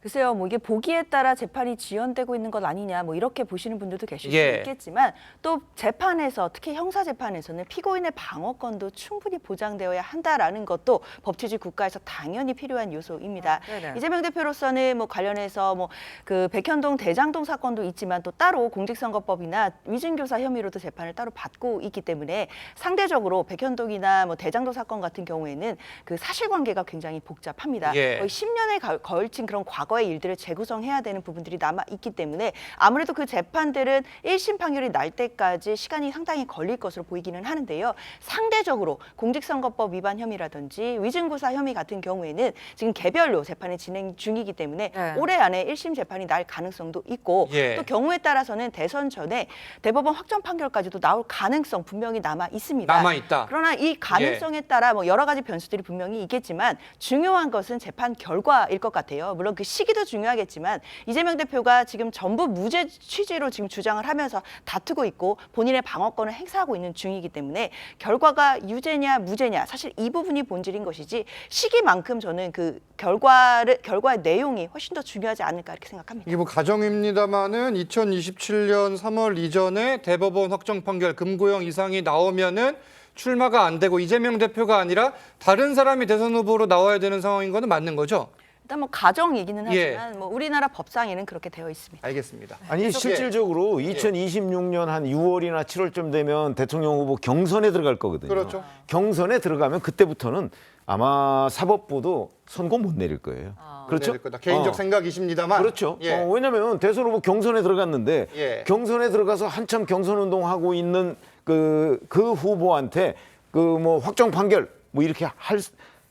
글쎄요, 뭐 이게 보기에 따라 재판이 지연되고 있는 것 아니냐, 뭐 이렇게 보시는 분들도 계실 수 있겠지만 또 재판에서 특히 형사 재판에서는 피고인의 방어권도 충분히 보장되어야 한다라는 것도 법치주의 국가에서 당연히 필요한 요소입니다. 이재명 대표로서는 뭐 관련해서 뭐 그 백현동 대장동 사건도 있지만 또 따로 공직선거법이나 위증교사 혐의로도 재판을 따로 받고 있기 때문에 상대적으로 백현동이나 뭐 대장동 사건 같은 경우에는 그 사실관계가 굉장히 복잡합니다. 거의 10년에 걸친 그런 과거의 일들을 재구성해야 되는 부분들이 남아있기 때문에 아무래도 그 재판들은 1심 판결이 날 때까지 시간이 상당히 걸릴 것으로 보이기는 하는데요. 상대적으로 공직선거법 위반 혐의라든지 위증교사 혐의 같은 경우에는 지금 개별로 재판이 진행 중이기 때문에 올해 안에 1심 재판이 날 가능성도 있고 또 경우에 따라서는 대선 전에 대법원 확정 판결까지도 나올 가능성 분명히 남아 있습니다. 남아있다. 그러나 이 가능성에 따라 뭐 여러 가지 변수들이 분명히 있겠지만 중요한 것은 재판 결과일 것 같아요. 물론 그 시기도 중요하겠지만 이재명 대표가 지금 전부 무죄 취지로 지금 주장을 하면서 다투고 있고 본인의 방어권을 행사하고 있는 중이기 때문에 결과가 유죄냐 무죄냐 사실 이 부분이 본질인 것이지 시기만큼 저는 그 결과의 내용이 훨씬 더 중요하지 않을까 이렇게 생각합니다. 이게 뭐 가정입니다만은 2027년 3월 이전에 대법원 확정 판결 금고형 이상이 나오면은 출마가 안 되고 이재명 대표가 아니라 다른 사람이 대선 후보로 나와야 되는 상황인 거는 맞는 거죠? 일단 뭐 가정이기는 예. 하지만 뭐 우리나라 법상에는 그렇게 되어 있습니다. 알겠습니다. 아니 실질적으로 2026년 한 6월이나 7월쯤 되면 대통령 후보 경선에 들어갈 거거든요. 그렇죠. 경선에 들어가면 그때부터는 아마 사법부도 선고 못 내릴 거예요. 그렇죠? 내릴 거다. 개인적 생각이십니다만. 그렇죠. 예. 왜냐하면 대선 후보 경선에 들어갔는데 예. 경선에 들어가서 한참 경선 운동하고 있는 그 후보한테 그 뭐 확정 판결 뭐 이렇게 할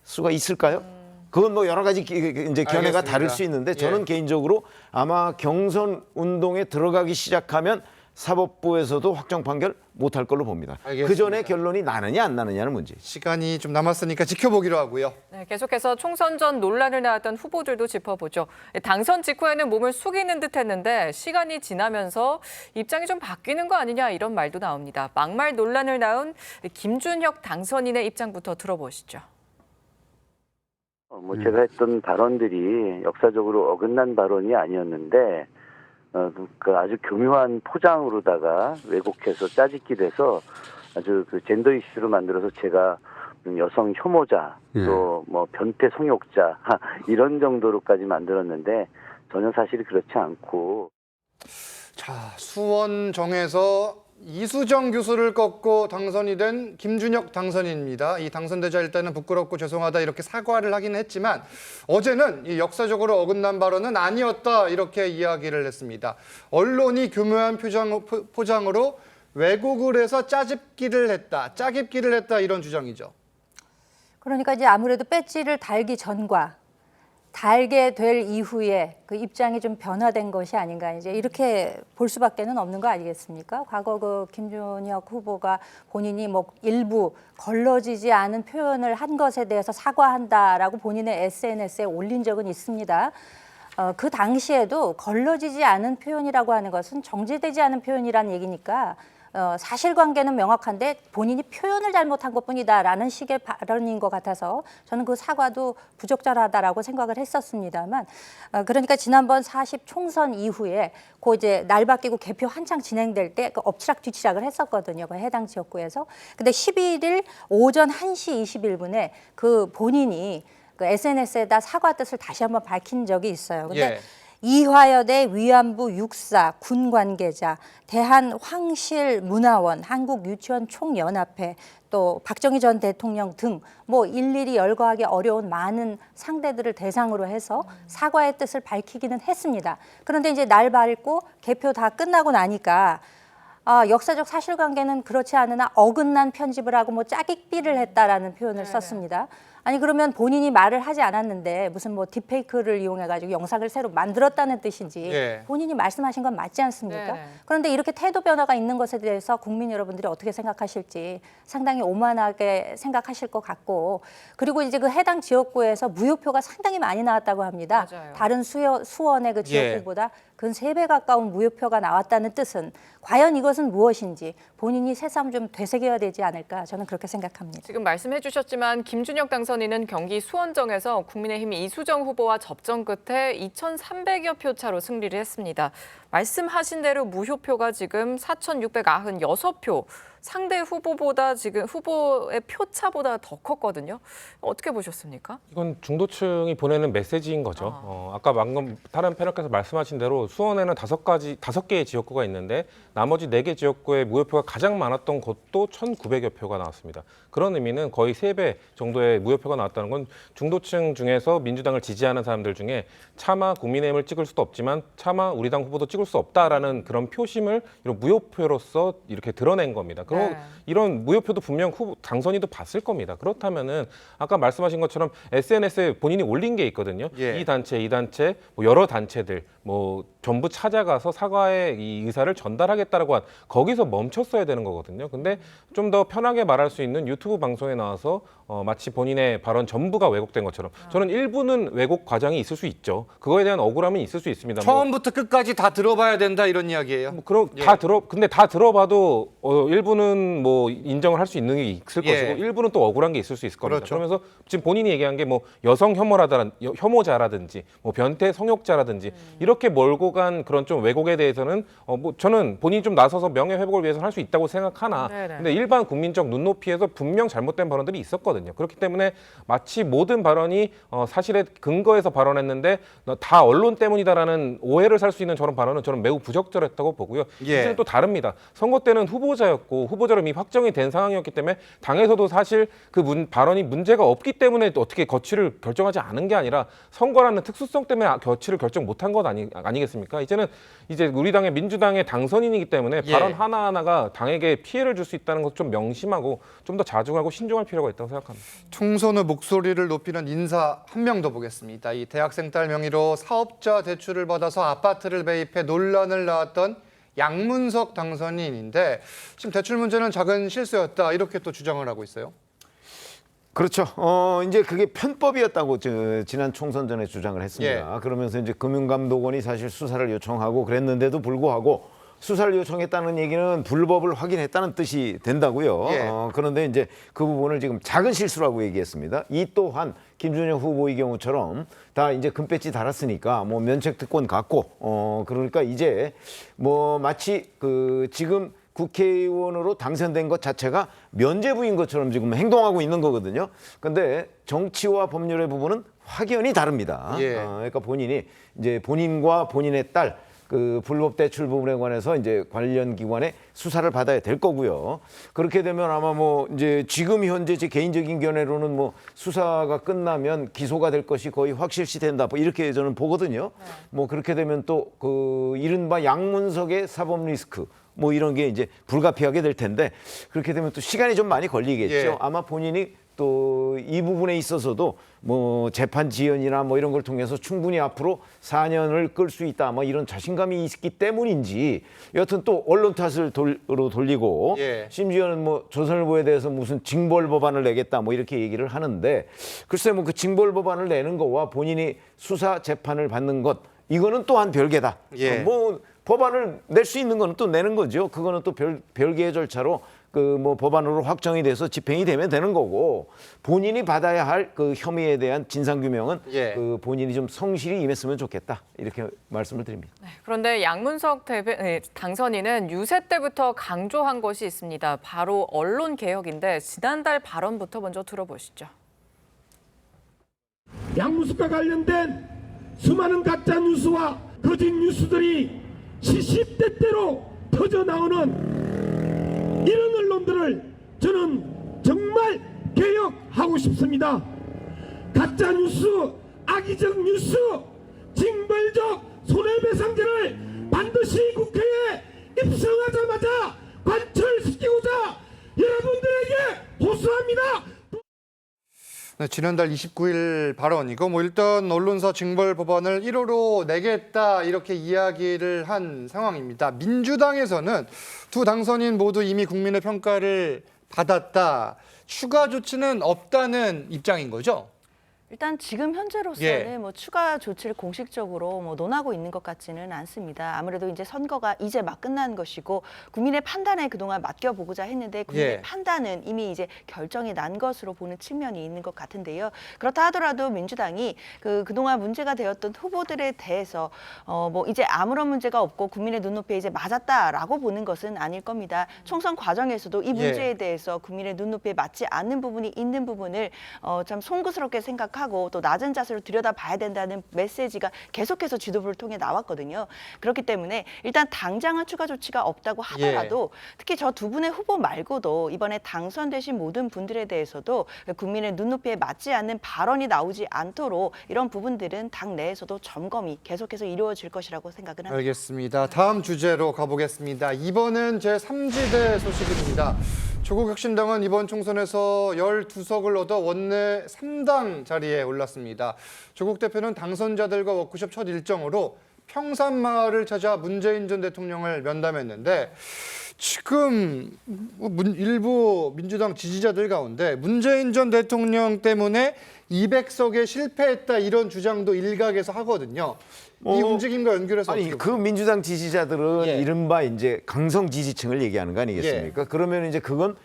수가 있을까요? 그건 뭐 여러 가지 이제 견해가 알겠습니다. 다를 수 있는데 저는 예. 개인적으로 아마 경선 운동에 들어가기 시작하면 사법부에서도 확정 판결 못 할 걸로 봅니다. 알겠습니다. 그 전에 결론이 나느냐 안 나느냐는 문제. 시간이 좀 남았으니까 지켜보기로 하고요. 네, 계속해서 총선 전 논란을 낳았던 후보들도 짚어보죠. 당선 직후에는 몸을 숙이는 듯했는데 시간이 지나면서 입장이 좀 바뀌는 거 아니냐 이런 말도 나옵니다. 막말 논란을 낳은 김준혁 당선인의 입장부터 들어보시죠. 제가 했던 발언들이 역사적으로 어긋난 발언이 아니었는데 그 아주 교묘한 포장으로다가 왜곡해서 짜집기 돼서 아주 그 젠더 이슈로 만들어서 제가 여성 혐오자 또 뭐 변태 성욕자 이런 정도로까지 만들었는데 전혀 사실이 그렇지 않고. 자, 수원정에서 이수정 교수를 꺾고 당선이 된 김준혁 당선인입니다. 이 당선되자 일단은 부끄럽고 죄송하다 이렇게 사과를 하긴 했지만 어제는 이 역사적으로 어긋난 발언은 아니었다 이렇게 이야기를 했습니다. 언론이 교묘한 포장으로 왜곡을 해서 짜깁기를 했다 이런 주장이죠. 그러니까 이제 아무래도 배지를 달기 전과 달게 될 이후에 그 입장이 좀 변화된 것이 아닌가 이제 이렇게 볼 수밖에는 없는 거 아니겠습니까? 과거 그 김준혁 후보가 본인이 뭐 일부 걸러지지 않은 표현을 한 것에 대해서 사과한다라고 본인의 SNS에 올린 적은 있습니다. 그 당시에도 걸러지지 않은 표현이라고 하는 것은 정제되지 않은 표현이라는 얘기니까 사실관계는 명확한데 본인이 표현을 잘못한 것뿐이다라는 식의 발언인 것 같아서 저는 그 사과도 부적절하다라고 생각을 했었습니다만 그러니까 지난번 40 총선 이후에 그 이제 날 바뀌고 개표 한창 진행될 때 그 엎치락뒤치락을 했었거든요. 그 해당 지역구에서. 근데 11일 오전 1시 21분에 그 본인이 그 SNS에다 사과 뜻을 다시 한번 밝힌 적이 있어요. 근데 예. 이화여대 위안부 육사, 군 관계자, 대한황실문화원, 한국유치원총연합회, 또 박정희 전 대통령 등 뭐 일일이 열거하기 어려운 많은 상대들을 대상으로 해서 사과의 뜻을 밝히기는 했습니다. 그런데 이제 날 밝고 개표 다 끝나고 나니까 역사적 사실관계는 그렇지 않으나 어긋난 편집을 하고 뭐 짜깁기를 했다라는 표현을 썼습니다. 아니 그러면 본인이 말을 하지 않았는데 무슨 뭐 딥페이크를 이용해가지고 영상을 새로 만들었다는 뜻인지 예. 본인이 말씀하신 건 맞지 않습니까? 네네. 그런데 이렇게 태도 변화가 있는 것에 대해서 국민 여러분들이 어떻게 생각하실지 상당히 오만하게 생각하실 것 같고 그리고 이제 그 해당 지역구에서 무효표가 상당히 많이 나왔다고 합니다. 맞아요. 다른 수원의 그 예. 지역구보다 근 3배 가까운 무효표가 나왔다는 뜻은 과연 이것은 무엇인지 본인이 새삼 좀 되새겨야 되지 않을까 저는 그렇게 생각합니다. 지금 말씀해 주셨지만 김준혁 당선인은 경기 수원정에서 국민의힘 이수정 후보와 접전 끝에 2,300여 표 차로 승리를 했습니다. 말씀하신 대로 무효표가 지금 4,696표, 상대 후보보다 지금 후보의 표차보다 더 컸거든요. 어떻게 보셨습니까? 이건 중도층이 보내는 메시지인 거죠. 아까 방금 다른 패널께서 말씀하신 대로 수원에는 5개의 지역구가 있는데 나머지 4개 지역구의 무효표가 가장 많았던 곳도 1,900여 표가 나왔습니다. 그런 의미는 거의 3배 정도의 무효표가 나왔다는 건 중도층 중에서 민주당을 지지하는 사람들 중에 차마 국민의힘을 찍을 수도 없지만 차마 우리 당 후보도 찍을 수 없다라는 그런 표심을 이런 무효표로서 이렇게 드러낸 겁니다. 그리고 이런 무효표도 분명 당선인도 봤을 겁니다. 그렇다면은 아까 말씀하신 것처럼 SNS에 본인이 올린 게 있거든요. 예. 이 단체, 뭐 여러 단체들, 뭐 전부 찾아가서 사과의 이 의사를 전달하겠다라고 한 거기서 멈췄어야 되는 거거든요. 근데 좀 더 편하게 말할 수 있는 유튜브 방송에 나와서 마치 본인의 발언 전부가 왜곡된 것처럼 저는 일부는 왜곡 과정이 있을 수 있죠. 그거에 대한 억울함은 있을 수 있습니다. 처음부터 끝까지 다 들어봐야 된다 이런 이야기예요. 그럼 근데 다 들어봐도 일부는 뭐 인정을 할 수 있는 게 있을 것이고 일부는 또 억울한 게 있을 수 있을 겁니다. 그렇죠. 그러면서 지금 본인이 얘기한 게 뭐 여성 혐오자라든지 뭐 변태 성욕자라든지 이렇게 몰고 간 그런 좀 왜곡에 대해서는 뭐 저는 본인이 좀 나서서 명예 회복을 위해서는 할 수 있다고 생각하나 근데 일반 국민적 눈높이에서 분명 잘못된 발언들이 있었거든요. 그렇기 때문에 마치 모든 발언이 사실의 근거에서 발언했는데 다 언론 때문이다라는 오해를 살 수 있는 저런 발언은 저는 매우 부적절했다고 보고요. 이제는 또 다릅니다. 선거 때는 후보자였고 후보자로 이미 확정이 된 상황이었기 때문에 당에서도 사실 그 발언이 문제가 없기 때문에 또 어떻게 거취를 결정하지 않은 게 아니라 선거라는 특수성 때문에 거취를 결정 못한 것 아니겠습니까? 이제는 이제 우리 당의 민주당의 당선인이기 때문에 발언 하나하나가 당에게 피해를 줄 수 있다는 것을 좀 명심하고 좀 더 자중하고 신중할 필요가 있다고 생각합니다. 총선 후 목소리를 높이는 인사 한 명 더 보겠습니다. 이 대학생 딸 명의로 사업자 대출을 받아서 아파트를 매입해 논란을 낳았던 양문석 당선인인데 지금 대출 문제는 작은 실수였다 이렇게 또 주장을 하고 있어요. 그렇죠. 이제 그게 편법이었다고 지난 총선 전에 주장을 했습니다. 그러면서 이제 금융감독원이 사실 수사를 요청하고 그랬는데도 불구하고 수사를 요청했다는 얘기는 불법을 확인했다는 뜻이 된다고요. 그런데 이제 그 부분을 지금 작은 실수라고 얘기했습니다. 이 또한 김준영 후보의 경우처럼 다 이제 금배지 달았으니까 뭐 면책 특권 갖고 그러니까 이제 뭐 마치 그 지금 국회의원으로 당선된 것 자체가 면죄부인 것처럼 지금 행동하고 있는 거거든요. 근데 정치와 법률의 부분은 확연히 다릅니다. 그러니까 본인이 이제 본인과 본인의 딸 그 불법 대출 부분에 관해서 이제 관련 기관에 수사를 받아야 될 거고요. 그렇게 되면 아마 뭐 이제 지금 현재 제 개인적인 견해로는 뭐 수사가 끝나면 기소가 될 것이 거의 확실시 된다. 뭐 이렇게 저는 보거든요. 뭐 그렇게 되면 또 그 이른바 양문석의 사법 리스크 뭐 이런 게 이제 불가피하게 될 텐데 그렇게 되면 또 시간이 좀 많이 걸리겠죠. 아마 본인이 또 이 부분에 있어서도 뭐 재판 지연이나 뭐 이런 걸 통해서 충분히 앞으로 4년을 끌 수 있다 뭐 이런 자신감이 있기 때문인지 여튼 또 언론 탓을 돌리고 심지어는 뭐 조선일보에 대해서 무슨 징벌 법안을 내겠다 뭐 이렇게 얘기를 하는데 글쎄 뭐 그 징벌 법안을 내는 거와 본인이 수사 재판을 받는 것 이거는 또한 별개다. 뭐 법안을 낼 수 있는 거는 또 내는 거죠. 그거는 또 별개의 절차로 그 뭐 법안으로 확정이 돼서 집행이 되면 되는 거고 본인이 받아야 할 그 혐의에 대한 진상 규명은 그 본인이 좀 성실히 임했으면 좋겠다 이렇게 말씀을 드립니다. 그런데 양문석 당선인은 유세 때부터 강조한 것이 있습니다. 바로 언론 개혁인데 지난달 발언부터 먼저 들어보시죠. 양문석과 관련된 수많은 가짜 뉴스와 거짓 뉴스들이 시시때때로 터져 나오는 이런 언론들을 저는 정말 개혁하고 싶습니다. 가짜 뉴스, 악의적 뉴스, 징벌적 손해배상제를 반드시 국회에 입성하자마자 관철시키고자 여러분들에게 호소합니다. 네, 지난달 29일 발언이고 뭐 일단 언론사 징벌 법안을 1호로 내겠다 이렇게 이야기를 한 상황입니다. 민주당에서는 두 당선인 모두 이미 국민의 평가를 받았다. 추가 조치는 없다는 입장인 거죠? 일단 지금 현재로서는 뭐 추가 조치를 공식적으로 뭐 논하고 있는 것 같지는 않습니다. 아무래도 이제 선거가 이제 막 끝난 것이고 국민의 판단에 그동안 맡겨보고자 했는데 국민의 판단은 이미 이제 결정이 난 것으로 보는 측면이 있는 것 같은데요. 그렇다 하더라도 민주당이 그동안 문제가 되었던 후보들에 대해서 뭐 이제 아무런 문제가 없고 국민의 눈높이에 이제 맞았다라고 보는 것은 아닐 겁니다. 총선 과정에서도 이 문제에 대해서 국민의 눈높이에 맞지 않는 부분이 있는 부분을 참 송구스럽게 생각하고 또 낮은 자세로 들여다봐야 된다는 메시지가 계속해서 지도부를 통해 나왔거든요. 그렇기 때문에 일단 당장은 추가 조치가 없다고 하더라도 특히 저 두 분의 후보 말고도 이번에 당선되신 모든 분들에 대해서도 국민의 눈높이에 맞지 않는 발언이 나오지 않도록 이런 부분들은 당 내에서도 점검이 계속해서 이루어질 것이라고 생각은 합니다. 알겠습니다. 다음 주제로 가보겠습니다. 이번은 제3지대 소식입니다. 조국혁신당은 이번 총선에서 12석을 얻어 원내 3당 자리에 올랐습니다. 조국 대표는 당선자들과 워크숍 첫 일정으로 평산마을을 찾아 문재인 전 대통령을 면담했는데 지금 일부 민주당 지지자들 가운데 문재인 전 대통령 때문에 200석에 실패했다 이런 주장도 일각에서 하거든요. 이 움직임과 연결해서 아니 그 민주당 지지자들은 예. 이른바 이제 강성 지지층을 얘기하는 거 아니겠습니까? 그러면 이제 그건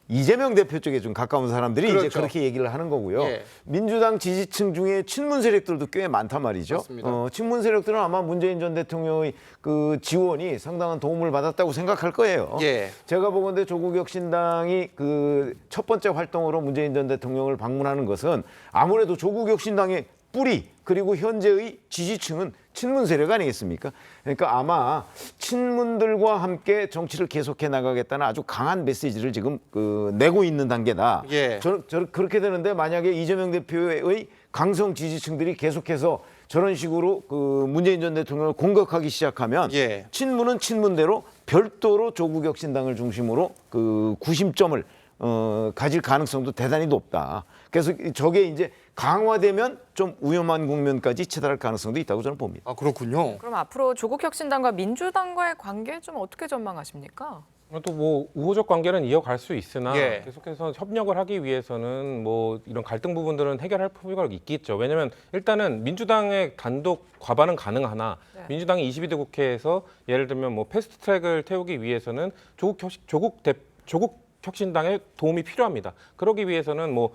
이재명 대표 쪽에 좀 가까운 사람들이 그렇죠. 이제 그렇게 얘기를 하는 거고요. 예. 민주당 지지층 중에 친문 세력들도 꽤 많단 말이죠. 친문 세력들은 아마 문재인 전 대통령의 그 지원이 상당한 도움을 받았다고 생각할 거예요. 예. 제가 보건대 조국혁신당이 그 첫 번째 활동으로 문재인 전 대통령을 방문하는 것은 아무래도 조국혁신당의 뿌리 그리고 현재의 지지층은 친문 세력 아니겠습니까? 그러니까 아마 친문들과 함께 정치를 계속해 나가겠다는 아주 강한 메시지를 지금 내고 있는 단계다. 예. 그렇게 되는데 만약에 이재명 대표의 강성 지지층들이 계속해서 저런 식으로 그 문재인 전 대통령을 공격하기 시작하면 예. 친문은 친문대로 별도로 조국혁신당을 중심으로 그 구심점을 가질 가능성도 대단히 높다. 그래서 저게 이제 강화되면 좀 위험한 국면까지 치달할 가능성도 있다고 저는 봅니다. 아 그렇군요. 그럼 앞으로 조국혁신당과 민주당과의 관계 좀 어떻게 전망하십니까? 또 뭐 우호적 관계는 이어갈 수 있으나 예. 계속해서 협력을 하기 위해서는 뭐 이런 갈등 부분들은 해결할 필요가 있겠죠. 왜냐하면 일단은 민주당의 단독 과반은 가능하나 민주당이 22대 국회에서 예를 들면 뭐 패스트트랙을 태우기 위해서는 조국혁신당의 도움이 필요합니다. 그러기 위해서는 뭐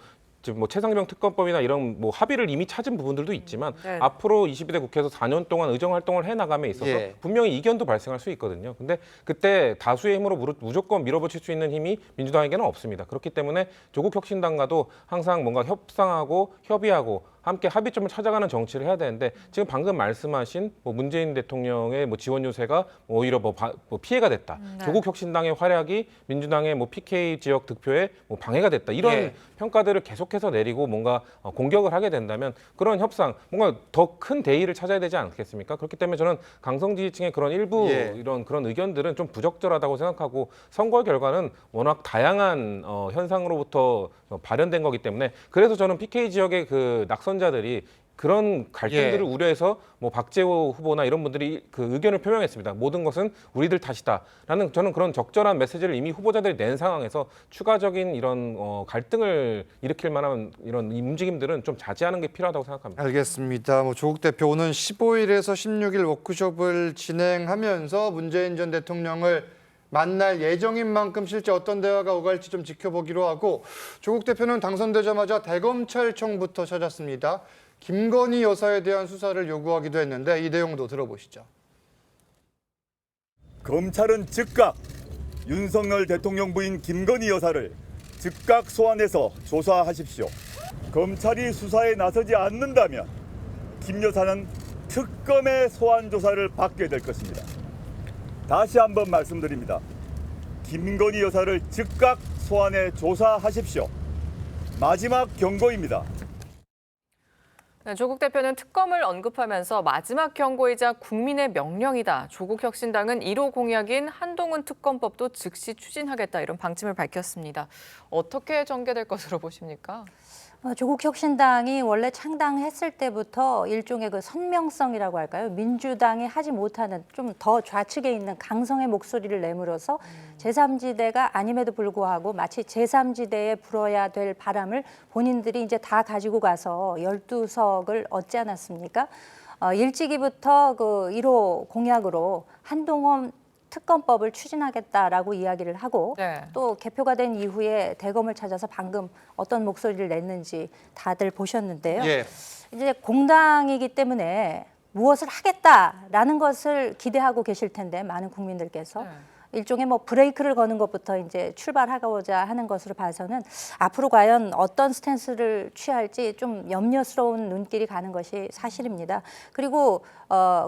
최상병 특검법이나 이런 뭐 합의를 이미 찾은 부분들도 있지만 앞으로 22대 국회에서 4년 동안 의정 활동을 해 나감에 있어서 분명히 이견도 발생할 수 있거든요. 근데 그때 다수의 힘으로 무조건 밀어붙일 수 있는 힘이 민주당에게는 없습니다. 그렇기 때문에 조국혁신당과도 항상 뭔가 협상하고 협의하고 함께 합의점을 찾아가는 정치를 해야 되는데 지금 방금 말씀하신 뭐 문재인 대통령의 뭐 지원 요새가 오히려 뭐 피해가 됐다. 조국혁신당의 활약이 민주당의 뭐 PK 지역 득표에 뭐 방해가 됐다. 이런 평가들을 계속해서 내리고 뭔가 공격을 하게 된다면 그런 협상, 뭔가 더 큰 대의를 찾아야 되지 않겠습니까? 그렇기 때문에 저는 강성 지지층의 그런 일부 그런 의견들은 좀 부적절하다고 생각하고 선거 결과는 워낙 다양한 현상으로부터 발현된 거기 때문에 그래서 저는 PK 지역의 그 낙선자들이 그런 갈등들을 우려해서 뭐 박재호 후보나 이런 분들이 그 의견을 표명했습니다. 모든 것은 우리들 탓이다라는 저는 그런 적절한 메시지를 이미 후보자들이 낸 상황에서 추가적인 이런 갈등을 일으킬 만한 이런 움직임들은 좀 자제하는 게 필요하다고 생각합니다. 알겠습니다. 뭐 조국 대표 오는 15일에서 16일 워크숍을 진행하면서 문재인 전 대통령을 만날 예정인 만큼 실제 어떤 대화가 오갈지 좀 지켜보기로 하고 조국 대표는 당선되자마자 대검찰청부터 찾았습니다. 김건희 여사에 대한 수사를 요구하기도 했는데 이 내용도 들어보시죠. 검찰은 즉각 윤석열 대통령 부인 김건희 여사를 즉각 소환해서 조사하십시오. 검찰이 수사에 나서지 않는다면 김 여사는 특검의 소환 조사를 받게 될 것입니다. 다시 한번 말씀드립니다. 김건희 여사를 즉각 소환해 조사하십시오. 마지막 경고입니다. 조국 대표는 특검을 언급하면서 마지막 경고이자 국민의 명령이다. 조국혁신당은 1호 공약인 한동훈 특검법도 즉시 추진하겠다. 이런 방침을 밝혔습니다. 어떻게 전개될 것으로 보십니까? 조국혁신당이 원래 창당했을 때부터 일종의 그 선명성이라고 할까요? 민주당이 하지 못하는 좀 더 좌측에 있는 강성의 목소리를 내밀어서 제3지대가 아님에도 불구하고 마치 제3지대에 불어야 될 바람을 본인들이 이제 다 가지고 가서 12석을 얻지 않았습니까? 일찍이부터 그 1호 공약으로 한동훈 특검법을 추진하겠다라고 이야기를 하고 또 개표가 된 이후에 대검을 찾아서 방금 어떤 목소리를 냈는지 다들 보셨는데요. 이제 공당이기 때문에 무엇을 하겠다라는 것을 기대하고 계실 텐데 많은 국민들께서 일종의 뭐 브레이크를 거는 것부터 이제 출발하고자 하는 것으로 봐서는 앞으로 과연 어떤 스탠스를 취할지 좀 염려스러운 눈길이 가는 것이 사실입니다. 그리고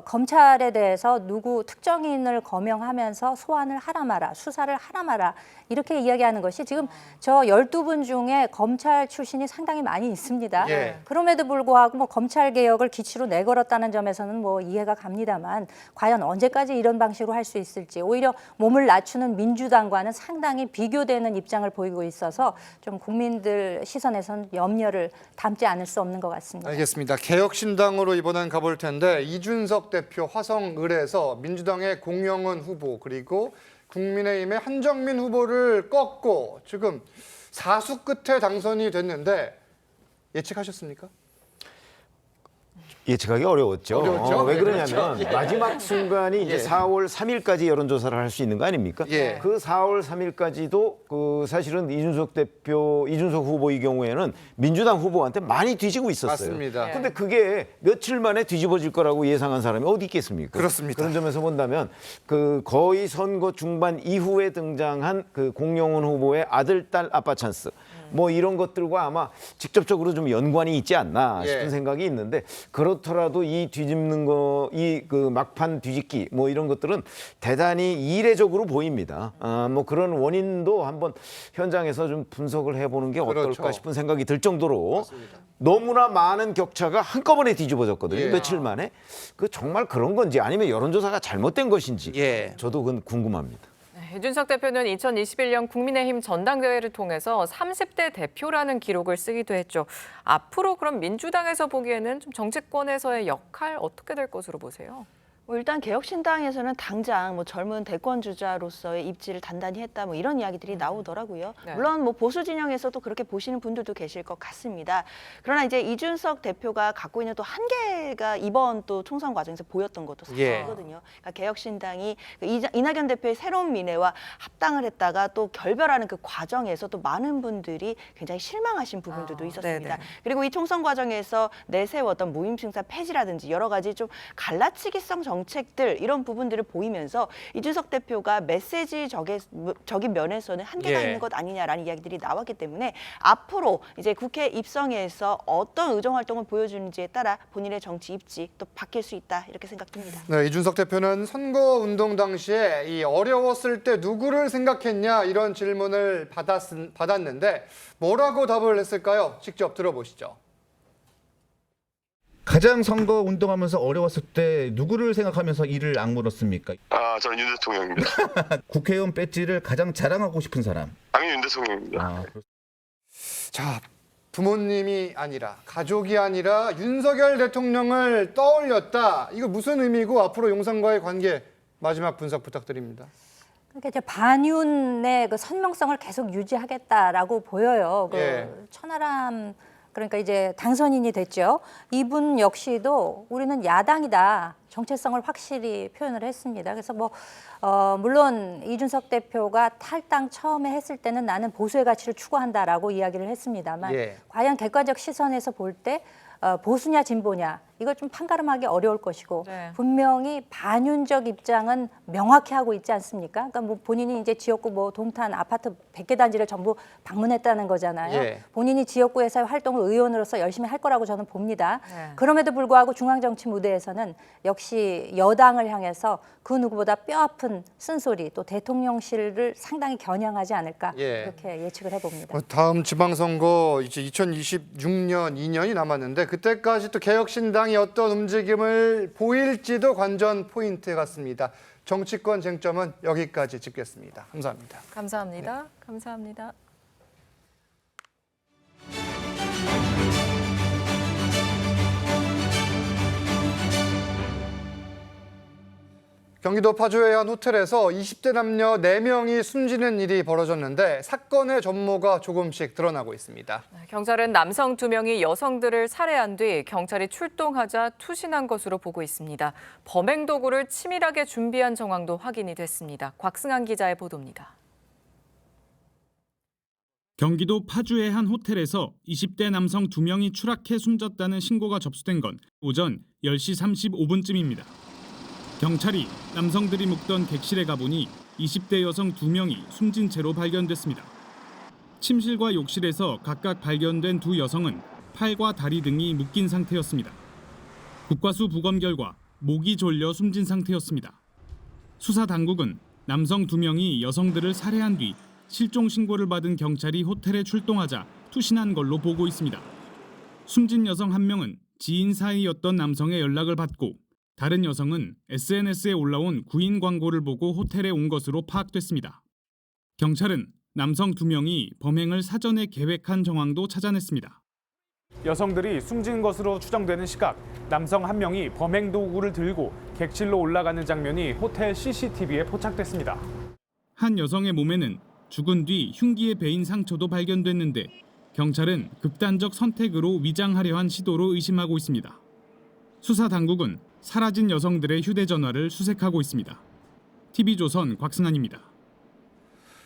검찰에 대해서 누구 특정인을 거명하면서 소환을 하라 마라, 수사를 하라 마라 이렇게 이야기하는 것이 지금 저 12분 중에 검찰 출신이 상당히 많이 있습니다. 그럼에도 불구하고 뭐 검찰 개혁을 기치로 내걸었다는 점에서는 뭐 이해가 갑니다만 과연 언제까지 이런 방식으로 할 수 있을지 오히려 몸을 낮추는 민주당과는 상당히 비교되는 입장을 보이고 있어서 좀 국민들 시선에서는 염려를 담지 않을 수 없는 것 같습니다. 알겠습니다. 개혁신당으로 이번엔 가볼 텐데 이준석 대표 화성을에서 민주당의 공영은 후보 그리고 국민의힘의 한정민 후보를 꺾고 지금 사수 끝에 당선이 됐는데 예측하셨습니까? 예측하기 어려웠죠. 어려웠죠? 왜 그러냐면 그렇죠. 예. 마지막 순간이 이제 예. 4월 3일까지 여론조사를 할 수 있는 거 아닙니까? 예. 그 4월 3일까지도 그 사실은 이준석 후보의 경우에는 민주당 후보한테 많이 뒤지고 있었어요. 맞습니다. 근데 그게 며칠 만에 뒤집어질 거라고 예상한 사람이 어디 있겠습니까? 그렇습니다. 그런 점에서 본다면 그 거의 선거 중반 이후에 등장한 그 공영훈 후보의 아들, 딸, 아빠 찬스 뭐 이런 것들과 아마 직접적으로 좀 연관이 있지 않나 싶은 예. 생각이 있는데 그렇더라도 이 뒤집는 거, 이 그 막판 뒤집기 뭐 이런 것들은 대단히 이례적으로 보입니다. 뭐 그런 원인도 한번 현장에서 좀 분석을 해보는 게 어떨까 그렇죠. 싶은 생각이 들 정도로 맞습니다. 너무나 많은 격차가 한꺼번에 뒤집어졌거든요. 예. 며칠 만에. 그 정말 그런 건지 아니면 여론조사가 잘못된 것인지 저도 그건 궁금합니다. 이준석 대표는 2021년 국민의힘 전당대회를 통해서 30대 대표라는 기록을 쓰기도 했죠. 앞으로 그럼 민주당에서 보기에는 좀 정치권에서의 역할 어떻게 될 것으로 보세요? 뭐 일단 개혁신당에서는 당장 뭐 젊은 대권 주자로서의 입지를 단단히 했다 뭐 이런 이야기들이 나오더라고요. 네. 물론 뭐 보수 진영에서도 그렇게 보시는 분들도 계실 것 같습니다. 그러나 이제 이준석 대표가 갖고 있는 또 한계가 이번 또 총선 과정에서 보였던 것도 사실이거든요. 그러니까 개혁신당이 그 이낙연 대표의 새로운 미래와 합당을 했다가 또 결별하는 그 과정에서 또 많은 분들이 굉장히 실망하신 부분들도 있었습니다. 네네. 그리고 이 총선 과정에서 내세웠던 무임승차 폐지라든지 여러 가지 좀 갈라치기성 정책들 이런 부분들을 보이면서 이준석 대표가 메시지적인 면에서는 한계가 예. 있는 것 아니냐라는 이야기들이 나왔기 때문에 앞으로 이제 국회 입성에서 어떤 의정 활동을 보여주는지에 따라 본인의 정치 입지 또 바뀔 수 있다 이렇게 생각됩니다. 네, 이준석 대표는 선거운동 당시에 이 어려웠을 때 누구를 생각했냐 이런 질문을 받았는데 뭐라고 답을 했을까요? 직접 들어보시죠. 가장 선거 운동하면서 어려웠을 때 누구를 생각하면서 이를 악물었습니까? 저는 윤 대통령입니다. 국회의원 배지를 가장 자랑하고 싶은 사람. 당연히 윤 대통령입니다. 자, 부모님이 아니라 가족이 아니라 윤석열 대통령을 떠올렸다. 이거 무슨 의미고 앞으로 용산과의 관계 마지막 분석 부탁드립니다. 그러니까 이제 반윤의 그 선명성을 계속 유지하겠다라고 보여요. 그 예. 천하람 그러니까 이제 당선인이 됐죠. 이분 역시도 우리는 야당이다. 정체성을 확실히 표현을 했습니다. 그래서 뭐 물론 이준석 대표가 탈당 처음에 했을 때는 나는 보수의 가치를 추구한다라고 이야기를 했습니다만 예. 과연 객관적 시선에서 볼 때 보수냐 진보냐 이걸 좀 판가름하기 어려울 것이고 네. 분명히 반윤적 입장은 명확히 하고 있지 않습니까? 그러니까 뭐 본인이 이제 지역구 뭐 동탄 아파트 100개 단지를 전부 방문했다는 거잖아요. 예. 본인이 지역구에서의 활동을 의원으로서 열심히 할 거라고 저는 봅니다. 네. 그럼에도 불구하고 중앙정치 무대에서는 역시 여당을 향해서 그 누구보다 뼈아픈 쓴소리 또 대통령실을 상당히 겨냥하지 않을까 예. 이렇게 예측을 해봅니다. 다음 지방선거 이제 2026년 2년이 남았는데 그때까지 또 개혁신당이 어떤 움직임을 보일지도 관전 포인트 같습니다. 정치권 쟁점은 여기까지 짚겠습니다. 감사합니다. 감사합니다. 감사합니다. 경기도 파주의 한 호텔에서 20대 남녀 4명이 숨지는 일이 벌어졌는데 사건의 전모가 조금씩 드러나고 있습니다. 경찰은 남성 2명이 여성들을 살해한 뒤 경찰이 출동하자 투신한 것으로 보고 있습니다. 범행 도구를 치밀하게 준비한 정황도 확인이 됐습니다. 곽승한 기자의 보도입니다. 경기도 파주의 한 호텔에서 20대 남성 2명이 추락해 숨졌다는 신고가 접수된 건 오전 10시 35분쯤입니다. 경찰이 남성들이 묵던 객실에 가보니 20대 여성 2명이 숨진 채로 발견됐습니다. 침실과 욕실에서 각각 발견된 두 여성은 팔과 다리 등이 묶인 상태였습니다. 국과수 부검 결과 목이 졸려 숨진 상태였습니다. 수사 당국은 남성 2명이 여성들을 살해한 뒤 실종 신고를 받은 경찰이 호텔에 출동하자 투신한 걸로 보고 있습니다. 숨진 여성 1명은 지인 사이였던 남성의 연락을 받고 다른 여성은 SNS에 올라온 구인 광고를 보고 호텔에 온 것으로 파악됐습니다. 경찰은 남성 2명이 범행을 사전에 계획한 정황도 찾아냈습니다. 여성들이 숨진 것으로 추정되는 시각, 남성 한 명이 범행 도구를 들고 객실로 올라가는 장면이 호텔 CCTV에 포착됐습니다. 한 여성의 몸에는 죽은 뒤 흉기에 베인 상처도 발견됐는데 경찰은 극단적 선택으로 위장하려 한 시도로 의심하고 있습니다. 수사 당국은 사라진 여성들의 휴대전화를 수색하고 있습니다. TV조선 곽승환입니다.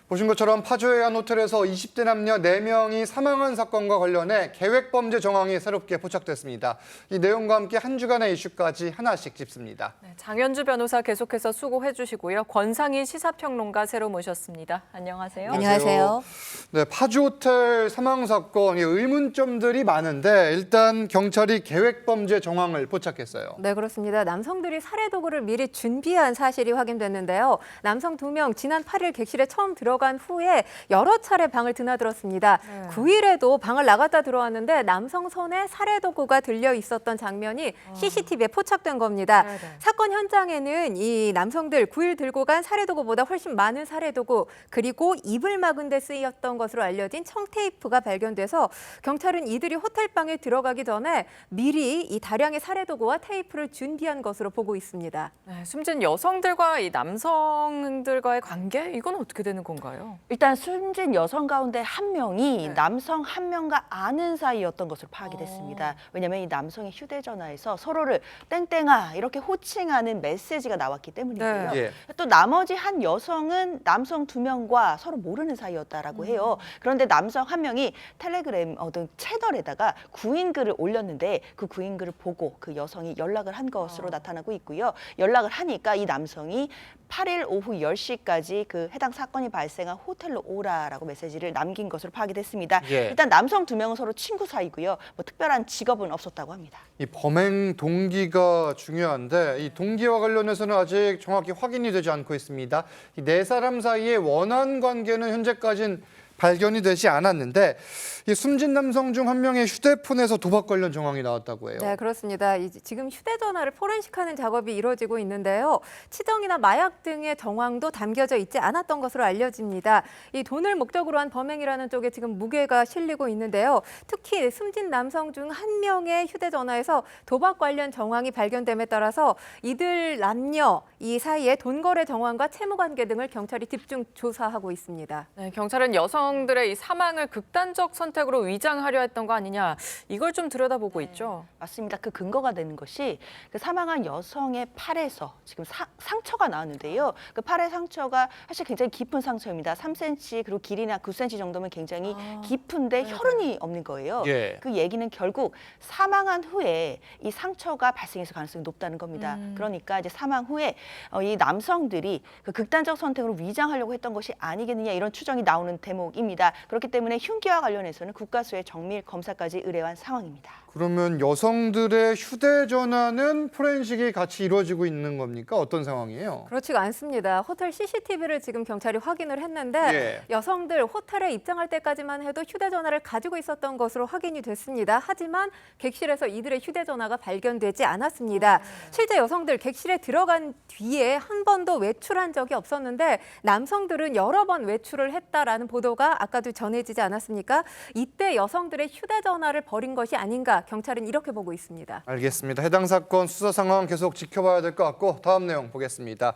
보신 것처럼 파주의 한 호텔에서 20대 남녀 4명이 사망한 사건과 관련해 계획범죄 정황이 새롭게 포착됐습니다. 이 내용과 함께 한 주간의 이슈까지 하나씩 짚습니다. 장현주 변호사 계속해서 수고해 주시고요. 권상희 시사평론가 새로 모셨습니다. 안녕하세요. 안녕하세요. 네, 파주 호텔 사망 사건, 의문점들이 많은데 일단 경찰이 계획범죄 정황을 포착했어요. 네, 그렇습니다. 남성들이 살해 도구를 미리 준비한 사실이 확인됐는데요. 남성 2명 지난 8일 객실에 처음 들어간 후에 여러 차례 방을 드나들었습니다. 9일에도 방을 나갔다 들어왔는데 남성 손에 살해 도구가 들려 있었던 장면이 CCTV에 포착된 겁니다. 사건 현장에는 이 남성들 9일 들고 간 살해 도구보다 훨씬 많은 살해 도구, 그리고 입을 막은 데 쓰였던 것으로 알려진 청테이프가 발견돼서 경찰은 이들이 호텔방에 들어가기 전에 미리 이 다량의 살해 도구와 테이프를 준비한 것으로 보고 있습니다. 네, 숨진 여성들과 이 남성들과의 관계, 이건 어떻게 되는 건가요? 일단 숨진 여성 가운데 한 명이 남성 한 명과 아는 사이였던 것으로 파악이 됐습니다. 왜냐하면 이 남성의 휴대전화에서 서로를 땡땡아 이렇게 호칭하는 메시지가 나왔기 때문이고요. 또 나머지 한 여성은 남성 2명과 서로 모르는 사이였다라고 해요. 그런데 남성 한 명이 텔레그램 등 채널에다가 구인글을 올렸는데 그 구인글을 보고 그 여성이 연락을 한 것으로 나타나고 있고요. 연락을 하니까 이 남성이 8일 오후 10시까지 그 해당 사건이 발생한 호텔로 오라라고 메시지를 남긴 것으로 파악이 됐습니다. 일단 남성 2명은 서로 친구 사이고요. 뭐 특별한 직업은 없었다고 합니다. 이 범행 동기가 중요한데 이 동기와 관련해서는 아직 정확히 확인이 되지 않고 있습니다. 이 4사람 사이의 원한 관계는 현재까지는 발견이 되지 않았는데 이 숨진 남성 중 한 명의 휴대폰에서 도박 관련 정황이 나왔다고 해요. 네, 그렇습니다. 지금 휴대전화를 포렌식하는 작업이 이루어지고 있는데요. 치정이나 마약 등의 정황도 담겨져 있지 않았던 것으로 알려집니다. 이 돈을 목적으로 한 범행이라는 쪽에 지금 무게가 실리고 있는데요. 특히 숨진 남성 중 한 명의 휴대전화에서 도박 관련 정황이 발견됨에 따라서 이들 남녀 이 사이에 돈 거래 정황과 채무 관계 등을 경찰이 집중 조사하고 있습니다. 네, 경찰은 여성들의 이 사망을 극단적 선택으로 위장하려 했던 거 아니냐, 이걸 좀 들여다보고 있죠. 맞습니다. 그 근거가 되는 것이 그 사망한 여성의 팔에서 지금 상처가 나왔는데요. 그 팔의 상처가 사실 굉장히 깊은 상처입니다. 3cm 그리고 길이나 9cm 정도면 굉장히 깊은데 혈흔이 없는 거예요. 그 얘기는 결국 사망한 후에 이 상처가 발생했을 가능성이 높다는 겁니다. 그러니까 이제 사망 후에 이 남성들이 그 극단적 선택으로 위장하려고 했던 것이 아니겠느냐 이런 추정이 나오는 대목입니다. 그렇기 때문에 흉기와 관련해서는 국가수의 정밀 검사까지 의뢰한 상황입니다. 그러면 여성들의 휴대전화는 포렌식이 같이 이루어지고 있는 겁니까? 어떤 상황이에요? 그렇지가 않습니다. 호텔 CCTV를 지금 경찰이 확인을 했는데 여성들 호텔에 입장할 때까지만 해도 휴대전화를 가지고 있었던 것으로 확인이 됐습니다. 하지만 객실에서 이들의 휴대전화가 발견되지 않았습니다. 실제 여성들 객실에 들어간 뒤에 한 번도 외출한 적이 없었는데 남성들은 여러 번 외출을 했다라는 보도가 아까도 전해지지 않았습니까? 이때 여성들의 휴대전화를 버린 것이 아닌가 경찰은 이렇게 보고 있습니다. 알겠습니다. 해당 사건 수사 상황 계속 지켜봐야 될 것 같고 다음 내용 보겠습니다.